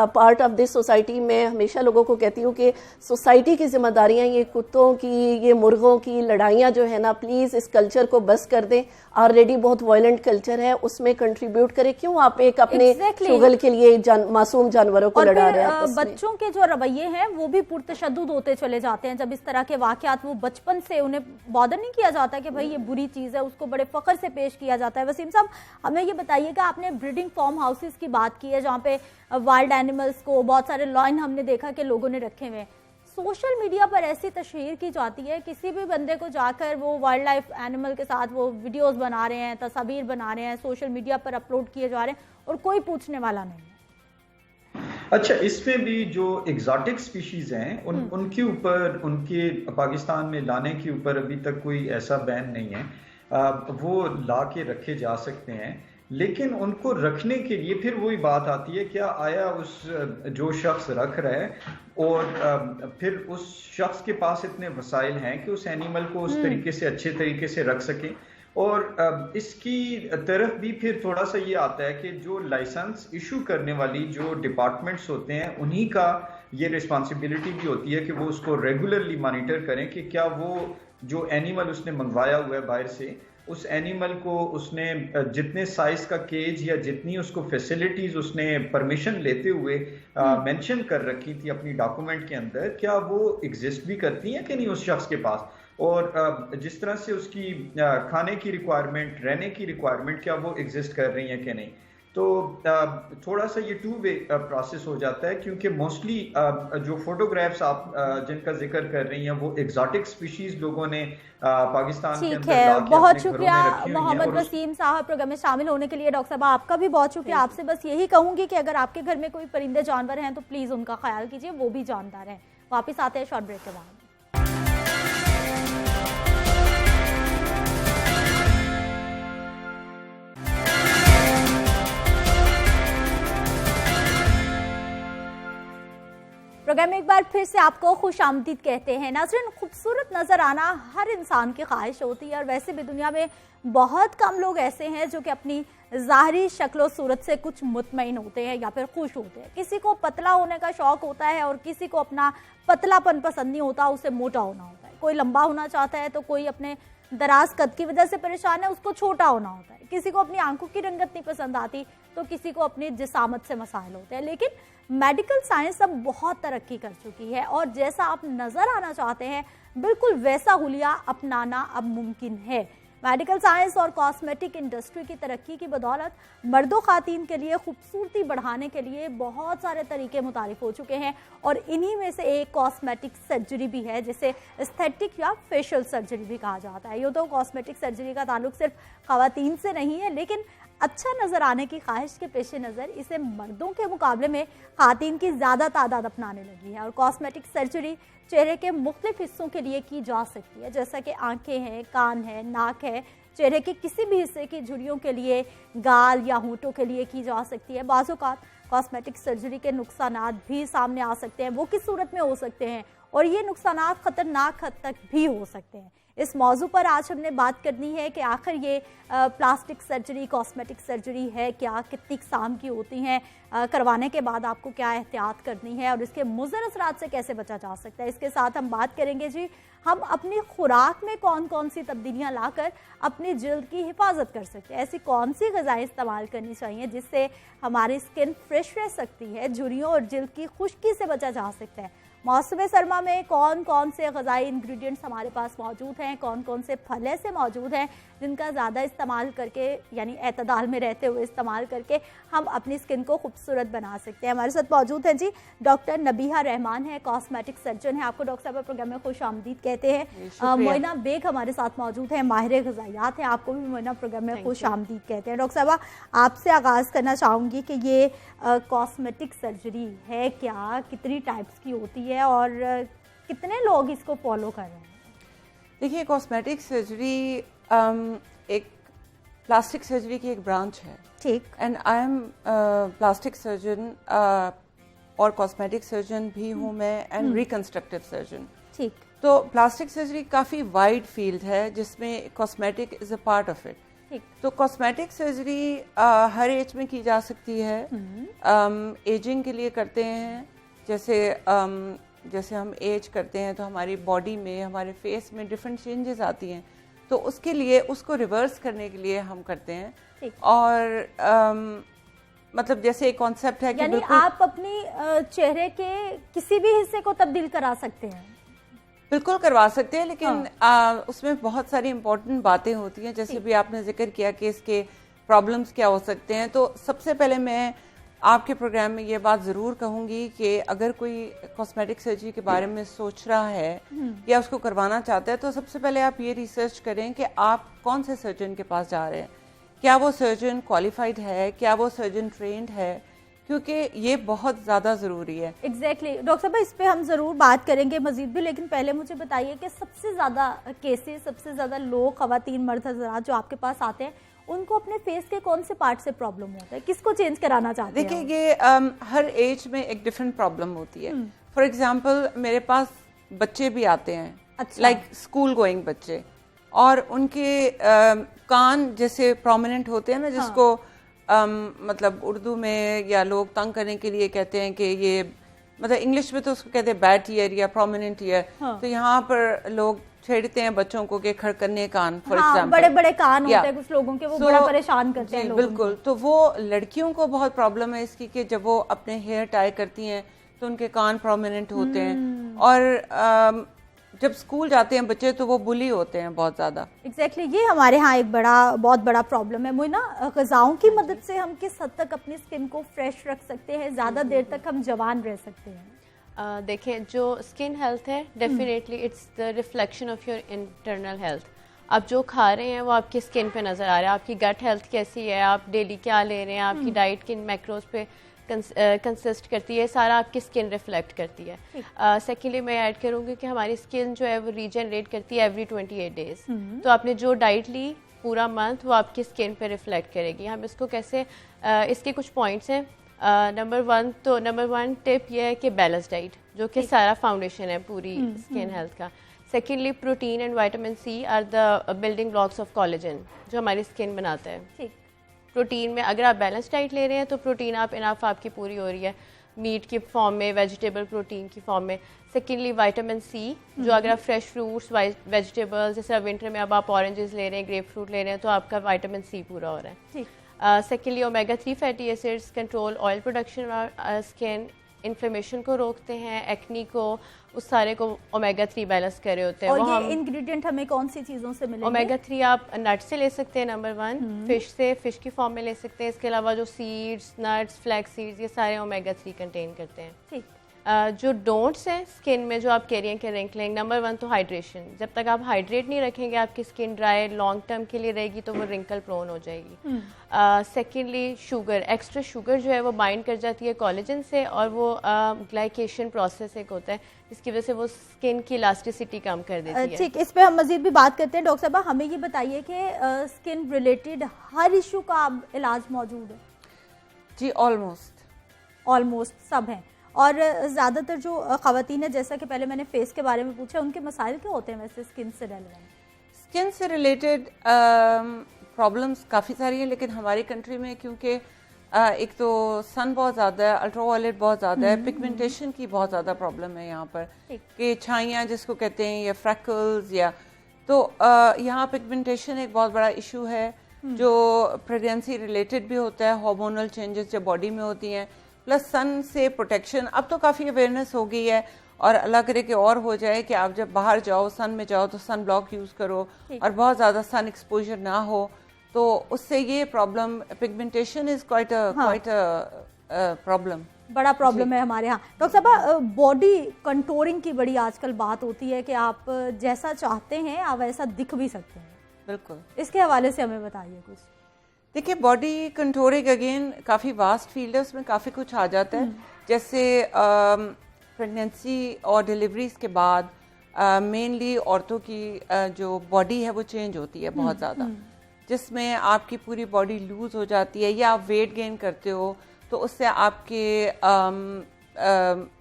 part of this society, मैं हमेशा लोगों को कहती हूँ कि सोसाइटी की जिम्मेदारियाँ, ये कुत्तों की, ये मुर्गों की लड़ाइयाँ जो है ना, प्लीज़ इस कल्चर को बस कर दें। ऑलरेडी बहुत वायलेंट कल्चर है, उसमें कंट्रीब्यूट करें। क्यों आप एक अपने शुगल के लिए मासूम जानवरों को लड़ा रहे हैं? बच्चों के जो रवैये हैं वो भी पुरतशद्दुद होते चले जाते हैं। जब इस तरह के वाकयात, वो बचपन से उन्हें बॉदर नहीं किया जाता कि भाई ये बुरी चीज़ है, उसको बड़े फख्र से पेश किया जाता है। वसीम साहब, हमें ये बताइएगा, आपने ब्रीडिंग फार्म हाउसेस की बात की है जहाँ पे वाइल्ड एनिमल्स को, बहुत सारे लॉइन हमने देखा कि लोगों ने रखे हुए हैं। सोशल मीडिया पर ऐसी तशहीर की जाती है, किसी भी बंदे को जाकर वो वाइल्ड लाइफ एनिमल के साथ वो वीडियोस बना रहे हैं, तस्वीर बना रहे हैं, सोशल मीडिया पर अपलोड किए जा रहे हैं और कोई पूछने वाला नहीं है। अच्छा, इसमें भी जो एग्जॉटिक स्पीशीज हैं उनके ऊपर, उनके पाकिस्तान में लाने के ऊपर अभी तक कोई ऐसा बैन नहीं है। वो ला के रखे जा सकते हैं, लेकिन उनको रखने के लिए फिर वही बात आती है, क्या आया उस जो शख्स रख रहा है और फिर उस शख्स के पास इतने वसाइल हैं कि उस एनिमल को उस तरीके से, अच्छे तरीके से रख सके। और इसकी तरफ भी फिर थोड़ा सा ये आता है कि जो लाइसेंस इशू करने वाली जो डिपार्टमेंट्स होते हैं, उन्हीं का ये रिस्पॉन्सिबिलिटी भी होती है कि वो उसको रेगुलरली मॉनिटर करें कि क्या वो जो एनिमल उसने मंगवाया हुआ है बाहर से, उस एनिमल को उसने जितने साइज का केज या जितनी उसको फैसिलिटीज उसने परमिशन लेते हुए मेंशन कर रखी थी अपनी डॉक्यूमेंट के अंदर, क्या वो एग्जिस्ट भी करती हैं कि नहीं उस शख्स के पास। और जिस तरह से उसकी खाने की रिक्वायरमेंट, रहने की रिक्वायरमेंट, क्या वो एग्जिस्ट कर रही हैं कि नहीं। तो थोड़ा सा ये 2 वे प्रोसेस हो जाता है, क्योंकि मोस्टली जो फोटोग्राफ्स आप जिनका जिक्र कर रही हैं वो एग्जॉटिक स्पीशीज लोगों ने पाकिस्तान के अंदर है। बहुत शुक्रिया मोहम्मद वसीम साहब प्रोग्राम में शामिल होने के लिए। डॉक्टर साहब, आपका भी बहुत शुक्रिया। आपसे बस यही कहूंगी कि अगर आपके घर में कोई परिंदे जानवर हैं तो प्लीज उनका ख्याल कीजिए, वो भी जानदार हैं। वापिस आते हैं शॉर्ट ब्रेक के बाद। प्रोग्राम में एक बार फिर से आपको खुश आमदीद कहते हैं। नाज़रीन, खूबसूरत नज़र आना हर इंसान की ख्वाहिश होती है और वैसे भी दुनिया में बहुत कम लोग ऐसे हैं जो कि अपनी ज़ाहरी शक्ल सूरत से कुछ मुतमईन होते हैं या फिर खुश होते हैं। किसी को पतला होने का शौक़ होता है और किसी को अपना पतलापन पसंद नहीं होता, उसे मोटा होना होता है। कोई लंबा होना चाहता है तो कोई अपने दराज कद की वजह से परेशान है, उसको छोटा होना होता है। किसी को अपनी आंखों की रंगत नहीं पसंद आती तो किसी को अपनी जिसामत से मसाइल होते हैं। लेकिन मेडिकल साइंस अब बहुत तरक्की कर चुकी है और जैसा आप नज़र आना चाहते हैं बिल्कुल वैसा हुलिया अपनाना अब मुमकिन है। मेडिकल साइंस और कॉस्मेटिक इंडस्ट्री की तरक्की की बदौलत मर्दों खातीन के लिए खूबसूरती बढ़ाने के लिए बहुत सारे तरीके मुतारिफ हो चुके हैं और इन्हीं में से एक कॉस्मेटिक सर्जरी भी है, जिसे एस्थेटिक या फेशियल सर्जरी भी कहा जाता है। ये तो कॉस्मेटिक सर्जरी का ताल्लुक सिर्फ खवातीन से नहीं है, लेकिन अच्छा नज़र आने की ख्वाहिश के पेश नज़र इसे मर्दों के मुकाबले में खातीन की ज़्यादा तादाद अपनाने लगी है। और कॉस्मेटिक सर्जरी चेहरे के मुख्तलिफ हिस्सों के लिए की जा सकती है, जैसा कि आंखें हैं, कान है, नाक है, चेहरे के किसी भी हिस्से की झुर्रियों के लिए, गाल या होंठों के लिए की जा सकती है। बाज़ औक़ात कॉस्मेटिक सर्जरी के नुकसानात भी सामने आ सकते हैं। वो किस सूरत में हो सकते हैं और ये नुकसानात ख़तरनाक हद तक भी हो सकते हैं। इस मौजू पर आज हमने बात करनी है कि आखिर ये प्लास्टिक सर्जरी, कॉस्मेटिक सर्जरी है क्या, कितनी इक़साम की होती हैं, करवाने के बाद आपको क्या एहतियात करनी है और इसके मुज़र असरात से कैसे बचा जा सकता है। इसके साथ हम बात करेंगे जी हम अपनी खुराक में कौन कौन सी तब्दीलियां लाकर अपनी जिल्द की हिफाजत कर सकते हैं। ऐसी कौन सी ग़िज़ाएं इस्तेमाल करनी चाहिए जिससे हमारी स्किन फ्रेश रह सकती है, झुर्रियों और जिल्द की खुश्की से बचा जा सकता है। मौसम सरमा में कौन कौन से ग़िज़ाई इंग्रेडिएंट्स हमारे पास मौजूद हैं, कौन कौन से फल ऐसे मौजूद हैं जिनका ज़्यादा इस्तेमाल करके यानी एतदाल में रहते हुए इस्तेमाल करके हम अपनी स्किन को खूबसूरत बना सकते हैं। हमारे साथ मौजूद हैं जी डॉक्टर नबीहा रहमान है, कॉस्मेटिक सर्जन है। आपको डॉक्टर साहब प्रोग्राम में खुश आमदीद कहते हैं। मोइना बेग हमारे साथ मौजूद है, माहिर ग़िज़ायात हैं। आपको भी मोइना प्रोग्राम में खुश आमदीद कहते हैं। डॉक्टर साहब आपसे आगाज़ करना चाहूँगी कि ये कॉस्मेटिक सर्जरी है क्या, कितनी टाइप्स की होती है और कितने लोग इसको फॉलो कर रहे हैं? देखिए, कॉस्मेटिक सर्जरी एक प्लास्टिक सर्जरी की एक ब्रांच है। ठीक। And I am plastic surgeon और कॉस्मेटिक सर्जन भी हूँ मैं, एंड रिकंस्ट्रक्टिव सर्जन। ठीक। तो प्लास्टिक सर्जरी काफ़ी वाइड फील्ड है जिसमें cosmetic is a part of it. तो कॉस्मेटिक सर्जरी हर एज में की जा सकती है। एजिंग के लिए करते हैं, जैसे हम एज करते हैं तो हमारी बॉडी में, हमारे फेस में डिफरेंट चेंजेस आती हैं, तो उसके लिए उसको रिवर्स करने के लिए हम करते हैं। और मतलब जैसे एक कॉन्सेप्ट है कि यानी आप अपनी चेहरे के किसी भी हिस्से को तब्दील करा सकते हैं? बिल्कुल करवा सकते हैं, लेकिन उसमें बहुत सारी इम्पोर्टेंट बातें होती हैं, जैसे भी आपने जिक्र किया कि इसके प्रॉब्लम्स क्या हो सकते हैं। तो सबसे पहले मैं आपके प्रोग्राम में ये बात ज़रूर कहूँगी कि अगर कोई कॉस्मेटिक सर्जरी के बारे में सोच रहा है या उसको करवाना चाहता है, तो सबसे पहले आप ये रिसर्च करें कि आप कौन से सर्जन के पास जा रहे हैं। क्या वो सर्जन क्वालिफाइड है, क्या वो सर्जन ट्रेंड है, क्योंकि ये बहुत ज़्यादा ज़रूरी है। एग्जैक्टली डॉक्टर साहब, इस पे हम ज़रूर बात करेंगे मजीद भी, लेकिन पहले मुझे बताइए कि सबसे ज़्यादा केसेस, सबसे ज़्यादा लोग, ख़वातीन मर्द हज़रात जो आपके पास आते हैं, उनको अपने फेस के कौन से पार्ट से प्रॉब्लम होता है, किसको चेंज कराना चाहते हैं? देखिए, ये हर एज में एक डिफरेंट प्रॉब्लम होती है। फॉर एग्जांपल, मेरे पास बच्चे भी आते हैं, लाइक स्कूल गोइंग बच्चे, और उनके कान जैसे प्रोमिनेंट होते हैं ना, जिसको मतलब उर्दू में या लोग तंग करने के लिए कहते हैं कि ये, मतलब इंग्लिश में तो उसको कहते हैं बैट ईयर या प्रोमिनेंट ईयर। तो यहाँ पर लोग छेड़ते हैं बच्चों को कि खड़कन्ने कान, फॉर एग्जाम्पल। बड़े बड़े कान होते हैं कुछ लोगों के, वो बड़ा परेशान करते हैं लोगों को। बिल्कुल। तो वो लड़कियों को बहुत प्रॉब्लम है इसकी कि जब वो अपने हेयर टाई करती हैं तो उनके कान प्रोमिनेंट होते हैं, और जब स्कूल जाते हैं बच्चे तो वो बुली होते हैं बहुत ज़्यादा। एग्जैक्टली ये हमारे यहाँ एक बहुत बड़ा प्रॉब्लम है। मोइना, ग़िज़ाओं की मदद से हम किस हद तक अपनी स्किन को फ्रेश रख सकते हैं, ज़्यादा देर तक हम जवान रह सकते हैं? देखें, जो स्किन हेल्थ है definitely it's the reflection of your internal health. आप जो खा रहे हैं वो आपकी स्किन पे नज़र आ रहा है। आपकी गट हेल्थ कैसी है, आप डेली क्या ले रहे हैं, आपकी डाइट किन मैक्रोज पे कंसिस्ट करती है, सारा आपकी स्किन रिफ्लेक्ट करती है। सेकेंडली मैं ऐड करूँगी कि हमारी स्किन जो है वो रीजनरेट करती है एवरी 28 डेज। तो आपने जो डाइट ली पूरा मंथ, वो आपकी स्किन पे रिफ्लेक्ट करेगी। हम इसको कैसे, इसके कुछ पॉइंट्स हैं। नंबर वन टिप ये है कि बैलेंस डाइट, जो कि सारा फाउंडेशन है पूरी स्किन हेल्थ का। Secondly, protein and vitamin C are the building blocks of collagen, जो हमारी स्किन बनाता है। प्रोटीन में अगर आप बैलेंस डाइट ले रहे हैं तो प्रोटीन आप इनफ आपकी पूरी हो रही है, मीट की फॉर्म में, वेजिटेबल प्रोटीन की फॉर्म में। सेकेंडली, विटामिन सी, जो अगर आप फ्रेश फ्रूट्स, वेजिटेबल्स, जैसे विंटर में अब आप ऑरेंजेस ले रहे हैं, ग्रेप फ्रूट ले रहे हैं, तो आपका विटामिन सी पूरा हो रहा है। Secondly, omega 3 fatty acids control oil production skin, inflammation को रोकते हैं, एक्नी को, उस सारे को ओमेगा 3 बैलेंस कर रहे होते हैं। और ये इंग्रेडिएंट हमें कौन सी चीज़ों से मिलेंगे? ओमेगा 3 आप नट से ले सकते हैं, नंबर वन। फिश से, फिश की फॉर्म में ले सकते हैं। इसके अलावा जो सीड्स, नट्स, फ्लैक्स सीड्स, ये सारे ओमेगा 3 कंटेन करते हैं। ठीक। जो डोंट्स हैं स्किन में, जो आप कह रही हैं कि रिंकलिंग, नंबर वन तो हाइड्रेशन। जब तक आप हाइड्रेट नहीं रखेंगे, आपकी स्किन ड्राई लॉन्ग टर्म के लिए रहेगी, तो वो रिंकल प्रोन हो जाएगी। सेकेंडली, शुगर, एक्स्ट्रा शुगर जो है वो बाइंड कर जाती है कोलेजन से, और वो ग्लाइकेशन प्रोसेस एक होता है जिसकी वजह से वो स्किन की इलास्टिसिटी कम कर देती है। ठीक, इस पे हम मजीद भी बात करते हैं। डॉक्टर साहब, हमें ये बताइए कि स्किन रिलेटेड हर इशू का अब इलाज मौजूद है? जी, ऑलमोस्ट सब हैं। और ज़्यादातर जो ख़वातीन है, जैसा कि पहले मैंने फेस के बारे में पूछा, उनके मसाइल क्या होते हैं वैसे स्किन से रिलेटेड? स्किन से रिलेटेड प्रॉब्लम्स काफ़ी सारी हैं, लेकिन हमारी कंट्री में क्योंकि एक तो सन बहुत ज़्यादा है, अल्ट्रावायलेट बहुत ज़्यादा है, पिगमेंटेशन की बहुत ज़्यादा प्रॉब्लम है यहाँ पर, कि छाइयाँ जिसको कहते हैं, या फ्रैकल्स, या तो यहाँ पिगमेंटेशन एक बहुत बड़ा इशू है, जो प्रेगनेंसी रिलेटेड भी होता है, हार्मोनल चेंजेस जो बॉडी में होती हैं, प्लस सन से प्रोटेक्शन। अब तो काफ़ी अवेयरनेस हो गई है, और अल्लाह करे कि और हो जाए कि आप जब बाहर जाओ, सन में जाओ, तो सन ब्लॉक यूज़ करो और बहुत ज़्यादा सन एक्सपोजर ना हो, तो उससे ये problem pigmentation is quite a problem, बड़ा प्रॉब्लम है हमारे यहाँ। डॉक्टर साहब, बॉडी कंटूरिंग की बड़ी आजकल बात होती है कि आप जैसा चाहते हैं आप वैसा दिख भी सकते हैं। बिल्कुल, इसके हवाले से हमें बताइए कुछ। देखिए, बॉडी कंटूरिंग अगेन काफ़ी वास्ट फील्ड है, उसमें काफ़ी कुछ आ जाता है। जैसे प्रेगनेंसी और डिलीवरीज के बाद मेनली औरतों की जो बॉडी है वो चेंज होती है बहुत ज़्यादा, जिसमें आपकी पूरी बॉडी लूज हो जाती है, या आप वेट गेन करते हो तो उससे आपके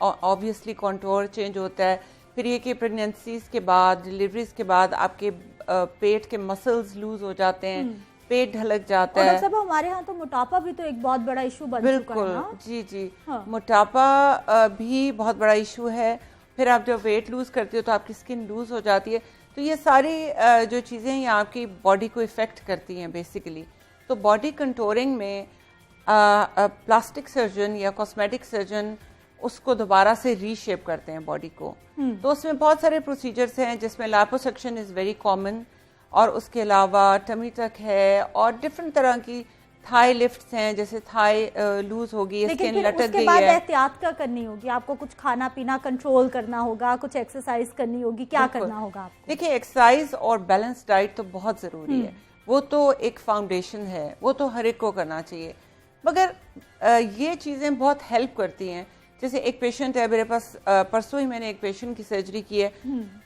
ऑब्वियसली कंटूर चेंज होता है। फिर ये कि प्रेगनेंसीज के बाद, डिलीवरीज के बाद आपके पेट के मसल्स लूज हो जाते हैं, पेट ढलक जाता है। और डॉक्टर साहब, हमारे यहाँ तो मोटापा भी तो एक बहुत बड़ा इशू बन चुका है ना? बिल्कुल, जी जी, मोटापा भी बहुत बड़ा इशू है। फिर आप जब वेट लूज करते हो तो आपकी स्किन लूज हो जाती है। तो ये सारी जो चीज़ें ये आपकी बॉडी को इफेक्ट करती हैं बेसिकली। तो बॉडी कंटूरिंग में प्लास्टिक सर्जन या कॉस्मेटिक सर्जन उसको दोबारा से रीशेप करते हैं बॉडी को। तो उसमें बहुत सारे प्रोसीजर्स हैं, जिसमें लिपोसक्शन इज़ वेरी कॉमन, और उसके अलावा टमी टक है, और डिफरेंट तरह की थाई लिफ्ट्स हैं, जैसे थाई लूज होगी, स्किन लटक गई है। उसके बाद एहतियात क्या करनी होगी? आपको कुछ खाना पीना कंट्रोल करना होगा, कुछ एक्सरसाइज करनी होगी, क्या करना होगा आपको? देखिए, एक्सरसाइज और बैलेंस डाइट तो बहुत ज़रूरी है, वो तो एक फाउंडेशन है, वो तो हर एक को करना चाहिए। मगर ये चीज़ें बहुत हेल्प करती हैं। जैसे एक पेशेंट है मेरे पास, परसों ही मैंने एक पेशेंट की सर्जरी की है।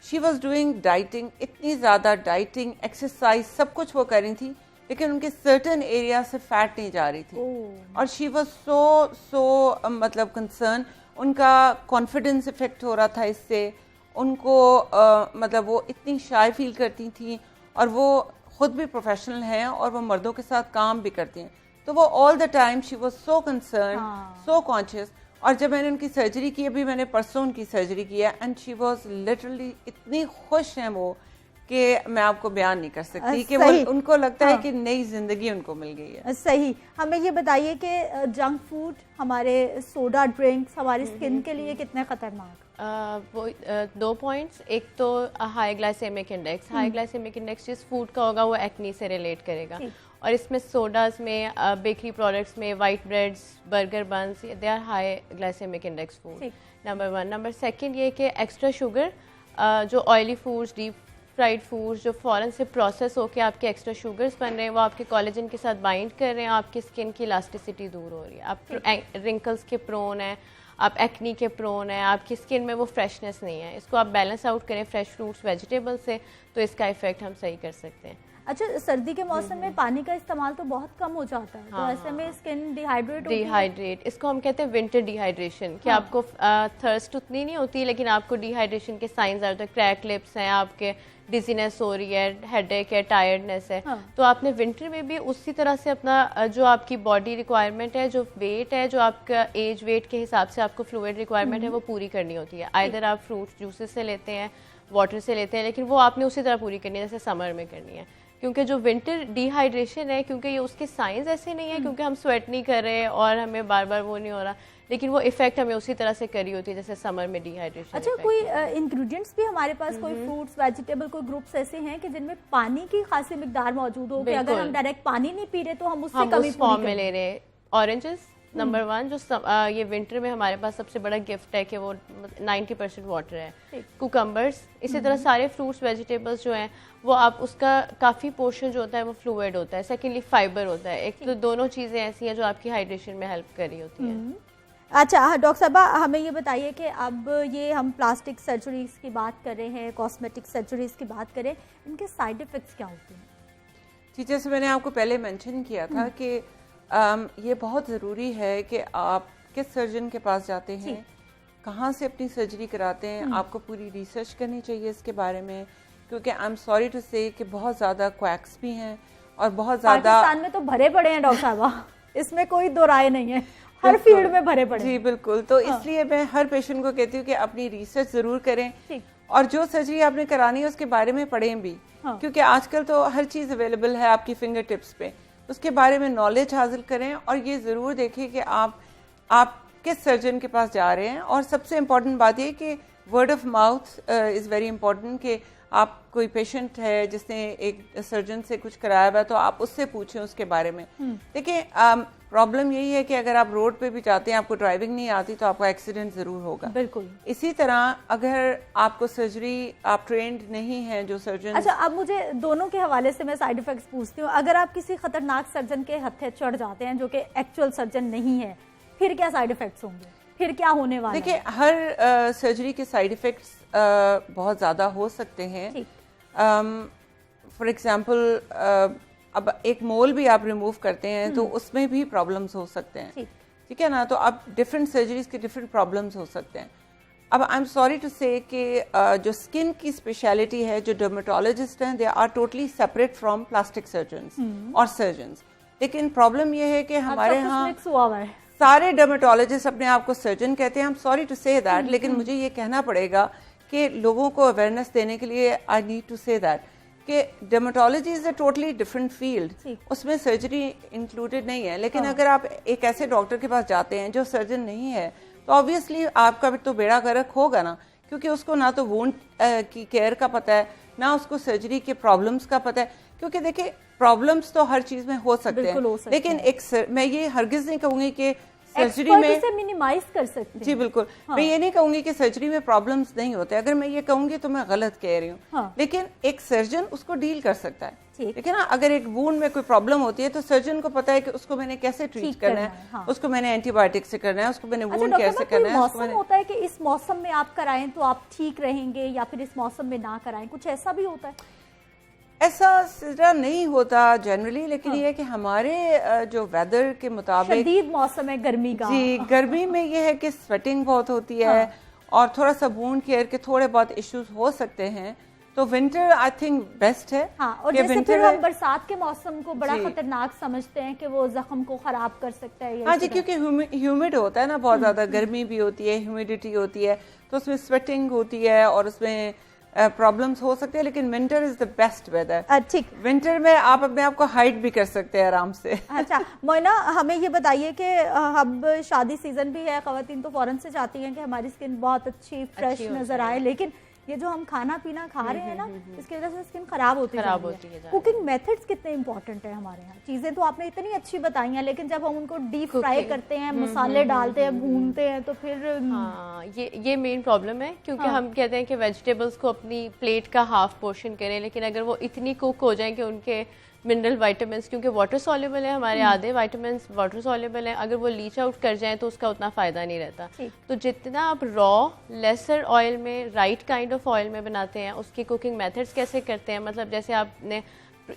शी वॉज डूइंग डाइटिंग, इतनी ज़्यादा डाइटिंग, एक्सरसाइज, सब कुछ वो कर रही थी, लेकिन उनके सर्टेन एरिया से फैट नहीं जा रही थी। और शी वॉज सो मतलब कंसर्न, उनका कॉन्फिडेंस इफेक्ट हो रहा था इससे, उनको मतलब वो इतनी शाय फील करती थी, और वो खुद भी प्रोफेशनल हैं और वो मर्दों के साथ काम भी करती हैं। तो वो all the time she was so concern, so conscious. और जब मैंने उनकी सर्जरी की, अभी मैंने परसों उनकी सर्जरी की है, एंड शी वॉज लिटरली इतनी खुश हैं वो कि मैं आपको बयान नहीं कर सकती कि वो, उनको लगता है कि नई जिंदगी उनको मिल गई है। सही। हमें ये बताइए कि जंक फूड, हमारे सोडा ड्रिंक्स हमारी स्किन के लिए कितने खतरनाक? वो 2 पॉइंट्स। एक तो high glycemic index. High glycemic index जिस फूड का होगा वो एक्नी से रिलेट करेगा, और इसमें सोडास में, बेकरी प्रोडक्ट्स में, white breads, burger buns, they are high glycemic index food, number 1। Number 2 ये कि एक्स्ट्रा शुगर, जो oily foods, deep fried foods, जो फ़ौरन से प्रोसेस होकर आपके एक्स्ट्रा शुगर्स बन रहे हैं, वो आपके कोलेजन के साथ बाइंड कर रहे हैं, आपकी स्किन की इलास्टिसिटी दूर हो रही है, आप रिंकल्स के प्रोन हैं, आप एक्नी के प्रोन हैं, आपकी स्किन में वो फ्रेशनेस नहीं है। इसको आप बैलेंस आउट करें फ्रेश फ्रूट्स, वेजिटेबल्स से, तो इसका इफेक्ट हम सही कर सकते हैं। अच्छा, सर्दी के मौसम में पानी का इस्तेमाल तो बहुत कम हो जाता है, तो ऐसे में स्किन डिहाइड्रेट, इसको हम कहते हैं विंटर डिहाइड्रेशन, कि आपको थर्स्ट उतनी नहीं होती, लेकिन आपको डिहाइड्रेशन के साइंस आ रहे हैं, क्रैक लिप्स हैं, आपके डिजीनेस हो रही है, हेडेक है, टायर्डनेस है। तो आपने विंटर में भी उसी तरह से अपना जो आपकी बॉडी रिक्वायरमेंट है, जो वेट है, जो आपका एज वेट के हिसाब से आपको फ्लूइड रिक्वायरमेंट है, वो पूरी करनी होती है। आइदर आप फ्रूट्स जूसेस से लेते हैं, वाटर से लेते हैं, लेकिन वो आपने उसी तरह पूरी करनी है जैसे समर में करनी है। क्योंकि जो विंटर डिहाइड्रेशन है, क्योंकि ये उसके साइंस ऐसे नहीं है, क्योंकि हम स्वेट नहीं कर रहे और हमें बार बार वो नहीं हो रहा, लेकिन वो इफेक्ट हमें उसी तरह से करी होती है जैसे समर में डिहाइड्रेशन। अच्छा, कोई इंग्रेडिएंट्स भी हमारे पास, कोई फ्रूट्स, वेजिटेबल, कोई ग्रुप्स ऐसे हैं कि जिनमें पानी की खासी मिकदार मौजूद हो, कि अगर हम डायरेक्ट पानी नहीं पी रहे तो हम उससे कमी फॉर्म में ले रहे हैं? ऑरेंजेस नंबर 1, जो ये विंटर में हमारे पास सबसे बड़ा गिफ्ट है कि वो 90% वाटर है। कुकम्बर्स, इसी तरह सारे फ्रूट्स, वेजिटेबल्स जो हैं वो आप उसका काफ़ी पोर्शन जो होता है वो फ्लूइड होता है। सेकेंडली फाइबर होता है। एक तो दोनों चीज़ें ऐसी हैं जो आपकी हाइड्रेशन में हेल्प कर रही होती हैं। अच्छा डॉक्टर साहबा, हमें ये बताइए कि अब ये हम प्लास्टिक सर्जरीज की बात कर रहे हैं, कॉस्मेटिक सर्जरीज की बात करें, इनके साइड इफ़ेक्ट्स क्या होते हैं? जी, जैसे मैंने आपको पहले मेंशन किया था कि ये बहुत ज़रूरी है कि आप किस सर्जन के पास जाते हैं, कहाँ से अपनी सर्जरी कराते हैं, आपको पूरी रिसर्च करनी चाहिए इसके बारे में, क्योंकि आई एम सॉरी टू से कि बहुत ज़्यादा क्वैक्स भी हैं और बहुत ज़्यादा पाकिस्तान में तो भरे पड़े हैं डॉक्टर साहबा, इसमें कोई दो राय नहीं है, हर फील्ड में भरे पड़े। जी बिल्कुल, तो इसलिए मैं हर पेशेंट को कहती हूँ कि अपनी रिसर्च ज़रूर करें और जो सर्जरी आपने करानी है उसके बारे में पढ़ें भी, क्योंकि आजकल तो हर चीज़ अवेलेबल है आपकी फिंगर टिप्स पे, उसके बारे में नॉलेज हासिल करें और ये ज़रूर देखें कि आप किस सर्जन के पास जा रहे हैं। और सबसे इम्पोर्टेंट बात ये कि word of mouth is very important कि आप कोई पेशेंट है जिसने एक सर्जन से कुछ कराया हुआ है तो आप उससे पूछें उसके बारे में। देखिए प्रॉब्लम यही है कि अगर आप रोड पे भी जाते हैं, आपको ड्राइविंग नहीं आती तो आपका एक्सीडेंट ज़रूर होगा। बिल्कुल। इसी तरह अगर आपको सर्जरी, आप ट्रेंड नहीं है जो सर्जन। अच्छा, अब मुझे दोनों के हवाले से मैं साइड इफेक्ट्स पूछती हूँ। अगर आप किसी खतरनाक सर्जन के हत्थे चढ़ जाते हैं जो कि एक्चुअल सर्जन नहीं है, फिर क्या साइड इफेक्ट्स होंगे, फिर क्या होने वाला है? देखिए हर सर्जरी के साइड इफेक्ट्स बहुत ज़्यादा हो सकते हैं। फॉर एग्जांपल अब एक मोल भी आप रिमूव करते हैं तो उसमें भी प्रॉब्लम्स हो सकते हैं, ठीक है ना। तो अब डिफरेंट सर्जरीज के डिफरेंट प्रॉब्लम्स हो सकते हैं। अब आई एम सॉरी टू से कि जो स्किन की स्पेशलिटी है, जो डर्मेटोलॉजिस्ट हैं, they are totally separate from plastic surgeons और सर्जन्स। लेकिन प्रॉब्लम ये है कि हमारे यहाँ सारे डर्मेटोलॉजिस्ट अपने आप को सर्जन कहते हैं। I am sorry to say that, लेकिन मुझे ये कहना पड़ेगा कि लोगों को अवेयरनेस देने के लिए I need to say that कि dermatology is a totally different field, उसमें सर्जरी इंक्लूडेड नहीं है। लेकिन अगर आप एक ऐसे डॉक्टर के पास जाते हैं जो सर्जन नहीं है तो ऑब्वियसली आपका भी तो बेड़ा गर्क होगा ना, क्योंकि उसको ना तो वुंड की केयर का पता है, ना उसको सर्जरी के प्रॉब्लम्स का पता है। क्योंकि देखिए प्रॉब्लम्स तो हर चीज में हो सकते हैं, लेकिन मैं ये हरगिज नहीं कहूंगी कि सर्जरी में इसे मिनिमाइज कर सकते हैं। जी बिल्कुल। मैं ये नहीं कहूंगी कि सर्जरी में प्रॉब्लम्स नहीं होते। अगर मैं ये कहूंगी तो मैं गलत कह रही हूँ। लेकिन एक सर्जन उसको डील कर सकता है, ठीक है ना। अगर एक वुंड में कोई प्रॉब्लम होती है तो सर्जन को पता है कि उसको मैंने कैसे ट्रीट करना है, उसको मैंने एंटीबायोटिक से करना है, उसको मैंने वुंड कैसे करना है। मौसम होता है कि इस मौसम में आप कराएं तो आप ठीक रहेंगे, या फिर इस मौसम में ना कराएं, कुछ ऐसा भी होता है? ऐसा सिरा नहीं होता जनरली, लेकिन ये है कि हमारे जो वेदर के मुताबिक शदीद मौसम है गर्मी का। जी, गर्मी में ये है कि स्वेटिंग बहुत होती है और थोड़ा सा वुंड केयर के थोड़े बहुत इश्यूज हो सकते हैं। तो विंटर आई थिंक बेस्ट है। और जैसे फिर हम बरसात के मौसम को बड़ा खतरनाक समझते हैं कि वो जख्म को खराब कर सकता है। हाँ जी, क्योंकि ह्यूमिड होता है ना, बहुत ज्यादा गर्मी भी होती है, ह्यूमिडिटी होती है, तो उसमें स्वेटिंग होती है और उसमें प्रॉब्लम्स हो सकते हैं। लेकिन winter is the best weather. ठीक, विंटर में आप अपने आप को हाइड भी कर सकते हैं आराम से। अच्छा मोइना, हमें ये बताइए कि अब शादी सीजन भी है, खवातीन तो फौरन से चाहती हैं कि हमारी स्किन बहुत अच्छी फ्रेश नजर आए, लेकिन ये जो हम खाना पीना खा रहे हैं ना, इसकी वजह से स्किन खराब होती है। कुकिंग मेथड्स कितने इंपॉर्टेंट है हमारे यहाँ? चीजें तो आपने इतनी अच्छी बताई हैं, लेकिन जब हम उनको डीप फ्राई करते हैं, मसाले डालते हैं, भूनते हैं, तो फिर ये मेन प्रॉब्लम है। क्योंकि हम कहते हैं कि वेजिटेबल्स को अपनी प्लेट का हाफ पोर्शन करें, लेकिन अगर वो इतनी कुक हो जाए कि उनके मिनरल वाइटामिन्स, क्योंकि वाटर सॉल्युबल है, हमारे आधे वाइटामिन्स वाटर सॉल्युबल हैं, अगर वो लीच आउट कर जाएं तो उसका उतना फ़ायदा नहीं रहता। तो जितना आप रॉ लेसर ऑयल में, राइट काइंड ऑफ ऑयल में बनाते हैं, उसकी कुकिंग मेथड्स कैसे करते हैं, मतलब जैसे आपने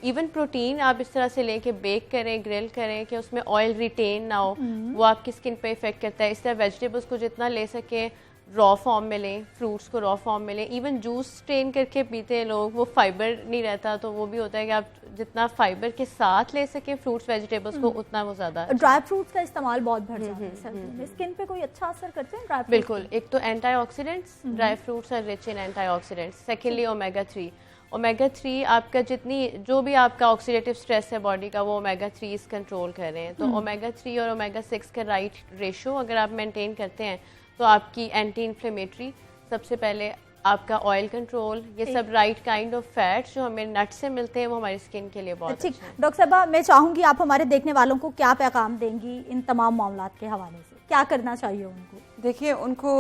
इवन प्रोटीन आप इस तरह से लें कि बेक करें, ग्रिल करें कि उसमें ऑयल रिटेन ना हो, वो आपकी स्किन पे इफेक्ट करता है। इस तरह वेजिटेबल्स को जितना ले सकें रॉ फॉर्म में लें, फ्रूट्स को रॉ फॉर्म में लें। इवन जूस स्ट्रेन करके पीते हैं लोग, वो फाइबर नहीं रहता, तो वो भी होता है कि आप जितना फाइबर के साथ ले सकें फ्रूट्स वेजिटेबल्स को, उतना वो ज़्यादा। ड्राई फ्रूट्स का इस्तेमाल बहुत बढ़ जाता है सर्दियों में, स्किन पे कोई अच्छा असर करते हैं ड्राई फ्रूट्स? बिल्कुल, एक तो antioxidants, dry fruits are rich in antioxidants. Secondly omega 3। Omega 3 आपका जो भी आपका ऑक्सीडेटिव स्ट्रेस है बॉडी का, वो ओमेगा 3 कंट्रोल कर रहे हैं। तो ओमेगा 3 और ओमेगा 6 का राइट रेशो अगर आप मेंटेन करते हैं तो आपकी एंटी इन्फ्लेमेटरी, सबसे पहले आपका ऑयल कंट्रोल, ये सब राइट काइंड ऑफ फैट्स जो हमें नट से मिलते हैं, वो हमारी स्किन के लिए बहुत ठीक। डॉक्टर साहबा, मैं चाहूंगी आप हमारे देखने वालों को क्या पैगाम देंगी इन तमाम मामलात के हवाले से? क्या करना चाहिए उनको? देखिए उनको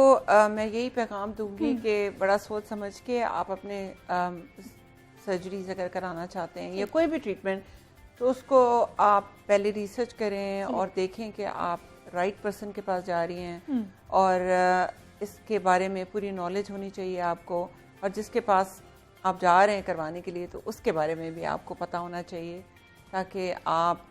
मैं यही पैगाम दूंगी कि बड़ा सोच समझ के आप अपने सर्जरीज अगर कराना चाहते हैं या कोई भी ट्रीटमेंट, तो उसको आप पहले रिसर्च करें और देखें कि आप राइट पर्सन के पास जा रही हैं, और इसके बारे में पूरी नॉलेज होनी चाहिए आपको, और जिसके पास आप जा रहे हैं करवाने के लिए तो उसके बारे में भी आपको पता होना चाहिए, ताकि आप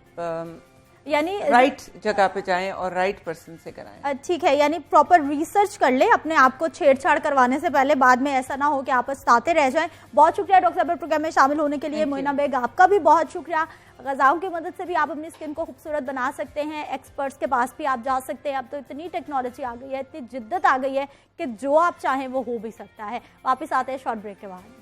यानी राइट जगह पे जाएं और राइट पर्सन से कराएं। ठीक है, यानी प्रॉपर रिसर्च कर ले अपने आप को छेड़छाड़ करवाने से पहले, बाद में ऐसा ना हो कि आप पछताते रह जाएं। बहुत शुक्रिया डॉक्टर साहब प्रोग्राम में शामिल होने के लिए। मोइना बेग, आपका भी बहुत शुक्रिया। ग़िज़ाओं की मदद से भी आप अपनी स्किन को खूबसूरत बना सकते हैं, एक्सपर्ट्स के पास भी आप जा सकते हैं। अब तो इतनी टेक्नोलॉजी आ गई है, इतनी जिद्दत आ गई है कि जो आप चाहें वो हो भी सकता है। वापस आते हैं शॉर्ट ब्रेक के बाद।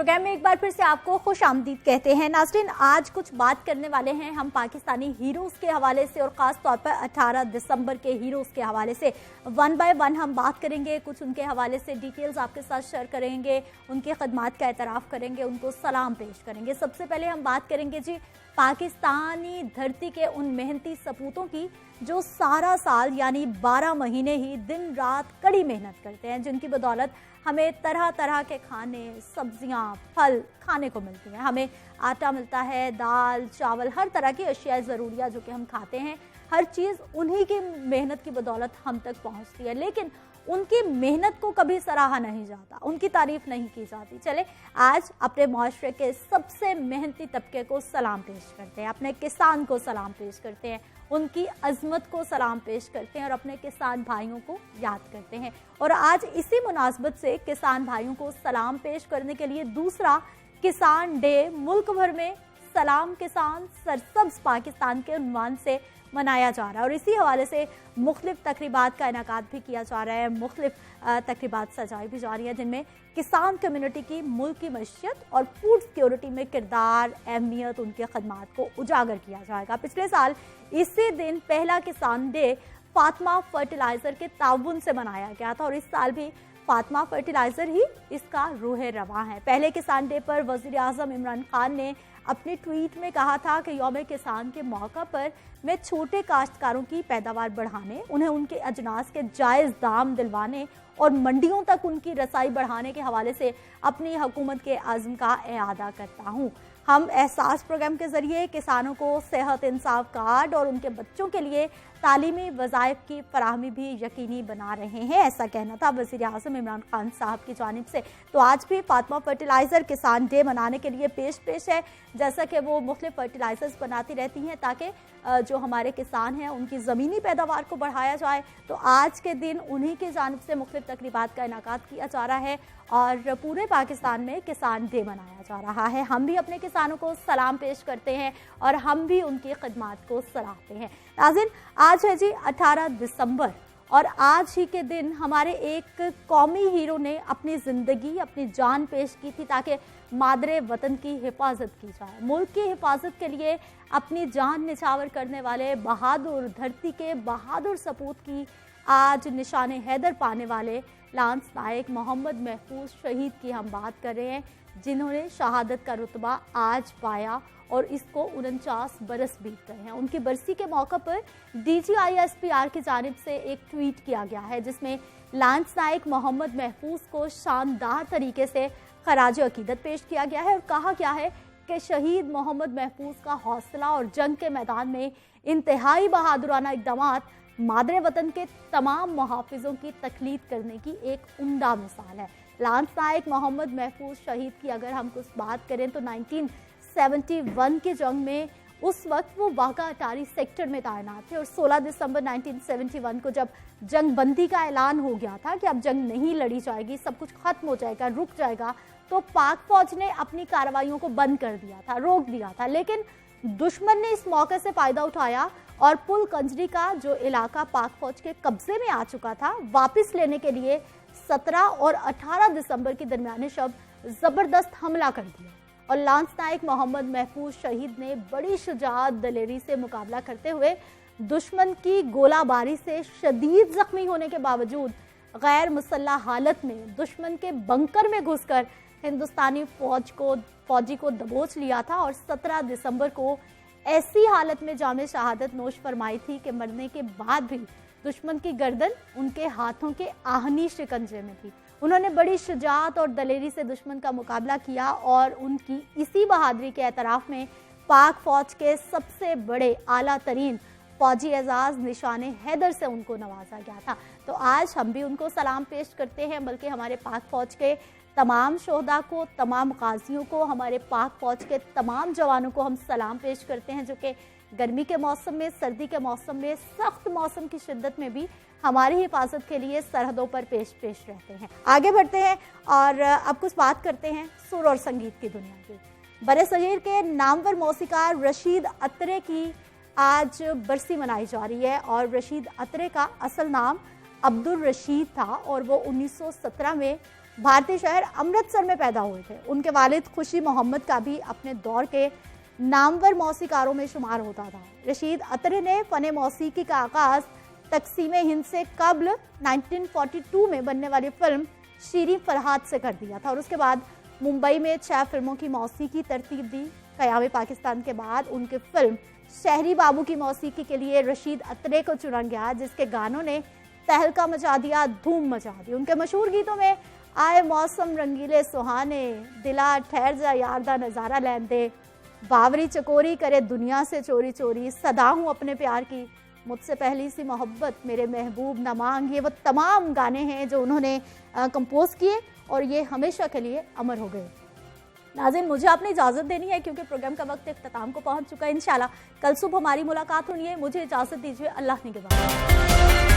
प्रोग्राम में एक बार फिर से आपको खुश आमदीद कहते हैं। नाज़रीन, आज कुछ बात करने वाले हैं हम पाकिस्तानी हीरोज़ के हवाले से और ख़ास तौर पर 18 दिसंबर के हीरोज़ के हवाले से। वन बाय वन हम बात करेंगे, कुछ उनके हवाले से डिटेल्स आपके साथ शेयर करेंगे, उनके खदमात का एतराफ़ करेंगे, उनको सलाम पेश करेंगे। सबसे पहले हम बात करेंगे जी पाकिस्तानी धरती के उन मेहनती सपूतों की जो सारा साल यानी 12 महीने ही दिन रात कड़ी मेहनत करते हैं, जिनकी बदौलत हमें तरह तरह के खाने, सब्जियां, फल खाने को मिलती हैं। हमें आटा मिलता है, दाल, चावल, हर तरह की अशिया ज़रूरिया जो कि हम खाते हैं, हर चीज़ उन्हीं की मेहनत की बदौलत हम तक पहुंचती है। लेकिन उनकी मेहनत को कभी सराहा नहीं जाता, उनकी तारीफ नहीं की जाती। चले आज अपने माशरे के सबसे मेहनती तबके को सलाम पेश करते हैं, अपने किसान को सलाम पेश करते हैं, उनकी अजमत को सलाम पेश करते हैं और अपने किसान भाइयों को याद करते हैं। और आज इसी मुनासबत से किसान भाइयों को सलाम पेश करने के लिए दूसरा किसान डे मुल्क भर में सलाम किसान सरसब्ज पाकिस्तान के उन्वान से मनाया जा रहा है। और इसी हवाले से मुख्तलिफ तकरीबात का इनेकाद भी किया जा रहा है, मुख्तलिफ तकरीबात सजाई भी जा रही है, जिनमें किसान कम्युनिटी की मुल्क की मईशत और फूड सिक्योरिटी में किरदार, अहमियत, उनके खदमात को उजागर किया जाएगा। पिछले साल इसी दिन पहला किसान डे फातिमा फर्टिलाइज़र के ताउन से मनाया गया था और इस साल भी फातिमा फर्टिलाइज़र ही इसका रूह रवां है। पहले किसान डे पर वज़ीर आज़म इमरान खान ने अपने ट्वीट में कहा था कि यौम किसान के मौका पर मैं छोटे काश्तकारों की पैदावार बढ़ाने, उन्हें उनके अजनास के जायज़ दाम दिलवाने और मंडियों तक उनकी रसाई बढ़ाने के हवाले से अपनी हुकूमत के आज़म का इआदा करता हूँ। हम एहसास प्रोग्राम के ज़रिए किसानों को सेहत इंसाफ कार्ड और उनके बच्चों के लिए तालीमी वज़ाइफ की फराहमी भी यकीनी बना रहे हैं, ऐसा कहना था वज़ीर आज़म इमरान खान साहब की जानिब से। तो आज भी फातिमा फर्टिलाइज़र किसान डे मनाने के लिए पेश है, जैसा कि वो मुख्तलिफ फर्टिलाइज़र्स बनाती रहती हैं ताकि जो हमारे किसान हैं उनकी ज़मीनी पैदावार को बढ़ाया जाए। तो आज के दिन उन्हीं की जानिब से मुख्तलिफ तकरीबात का इनेकाद किया जा रहा है और पूरे पाकिस्तान में किसान डे मनाया जा रहा है। हम भी अपने किसानों को सलाम पेश करते हैं और हम भी उनकी खदमात को सराहते हैं। नाज़रीन, आज है जी 18 दिसंबर और आज ही के दिन हमारे एक कौमी हीरो ने अपनी ज़िंदगी, अपनी जान पेश की थी ताकि मादरे वतन की हिफाजत की जाए। मुल्क की हिफाजत के लिए अपनी जान निछावर करने वाले बहादुर, धरती के बहादुर सपूत की आज निशाने हैदर पाने वाले लांस नायक मोहम्मद महफूज शहीद की हम बात कर रहे हैं, जिन्होंने शहादत का रुतबा आज पाया और इसको 49 बरस बीत गए हैं। उनकी बरसी के मौका पर DGISPR की जानिब से एक ट्वीट किया गया है जिसमें लांस नायक मोहम्मद महफूज को शानदार तरीके से खराज अकीदत पेश किया गया है और कहा गया है कि शहीद मोहम्मद महफूज का हौसला और जंग के मैदान में इंतहाई बहादुराना इक़दामात मादरे वतन के तमाम मुहाफिजों की तकलीद करने की एक उम्दा मिसाल है। लांस नायक मोहम्मद महफूज शहीद की अगर हम कुछ बात करें तो 1971 की जंग में उस वक्त वो वाघा अटारी सेक्टर में तैनात थे और 16 दिसंबर 1971 को जब जंग बंदी का ऐलान हो गया था कि अब जंग नहीं लड़ी जाएगी, सब कुछ खत्म हो जाएगा, रुक जाएगा, तो पाक फौज ने अपनी कार्रवाइयों को बंद कर दिया था, रोक दिया था। लेकिन दुश्मन ने इस मौके से फायदा उठाया और पुल कंजरी का जो इलाका पाक फौज के कब्जे में आ चुका था, वापस लेने के लिए 17 और 18 दिसंबर के दरमियाने शब जबरदस्त हमला कर दिया और लांस नायक मोहम्मद महफूज शहीद ने बड़ी शुजाअत, दलेरी से मुकाबला करते हुए दुश्मन की गोलाबारी से शदीद जख्मी होने के बावजूद गैर मुसल्लह हालत में दुश्मन के बंकर में घुसकर हिंदुस्तानी फौजी को दबोच लिया था और 17 दिसंबर को ऐसी हालत में जामे शहादत नोश फरमाई थी कि मरने के बाद भी दुश्मन की गर्दन उनके हाथों के आहनी शिकंजे में थी। उन्होंने बड़ी शुजाअत और दलेरी से दुश्मन का मुकाबला किया और उनकी इसी बहादुरी के एतराफ़ में पाक फौज के सबसे बड़े आला तरीन फौजी एजाज़ निशाने हैदर से उनको नवाजा गया था। तो आज हम भी उनको सलाम पेश करते हैं, बल्कि हमारे पाक फौज के तमाम शोहदा को, तमाम गाजियों को, हमारे पाक फौज के तमाम जवानों को हम सलाम पेश करते हैं जो कि गर्मी के मौसम में, सर्दी के मौसम में, सख्त मौसम की शिद्दत में भी हमारी हिफाजत के लिए सरहदों पर पेश रहते हैं। आगे बढ़ते हैं और अब कुछ बात करते हैं सुर और संगीत की दुनिया की। बरे-सगीर के नामवर मौसीकार रशीद अत्रे की आज बरसी मनाई जा रही है और रशीद अत्रे का असल नाम अब्दुल रशीद था और वो 1917 में भारतीय शहर अमृतसर में पैदा हुए थे। उनके वालिद खुशी मोहम्मद का भी अपने दौर के नामवर मौसीकारों में शुमार होता था। रशीद अतरे ने फ़न मौसीकी का आगाज़ तकसीम हिंद से कबल 1942 में बनने वाली फिल्म शीरी फरहाद से कर दिया था और उसके बाद मुंबई में 6 फिल्मों की मौसीकी तरतीब दी। क़याम पाकिस्तान के बाद उनकी फिल्म शहरी बाबू की मौसीकी के लिए रशीद अतरे को चुना गया, जिसके गानों ने तहलका मचा दिया, धूम मचा दी। उनके मशहूर गीतों में आए मौसम रंगीले सुहाने, दिला ठहर जा यारदा नज़ारा लैन दे, बावरी चकोरी करे दुनिया से चोरी चोरी, सदा हूँ अपने प्यार की, मुझसे पहली सी मोहब्बत, मेरे महबूब न मांग, ये वो तमाम गाने हैं जो उन्होंने कंपोज किए और ये हमेशा के लिए अमर हो गए। नाज़रीन, मुझे आपने इजाज़त देनी है क्योंकि प्रोग्राम का वक्त इख्तिताम को पहुंच चुका है। इंशाल्लाह कल सुबह हमारी मुलाकात होनी है। मुझे इजाज़त दीजिए। अल्लाह निगहबान।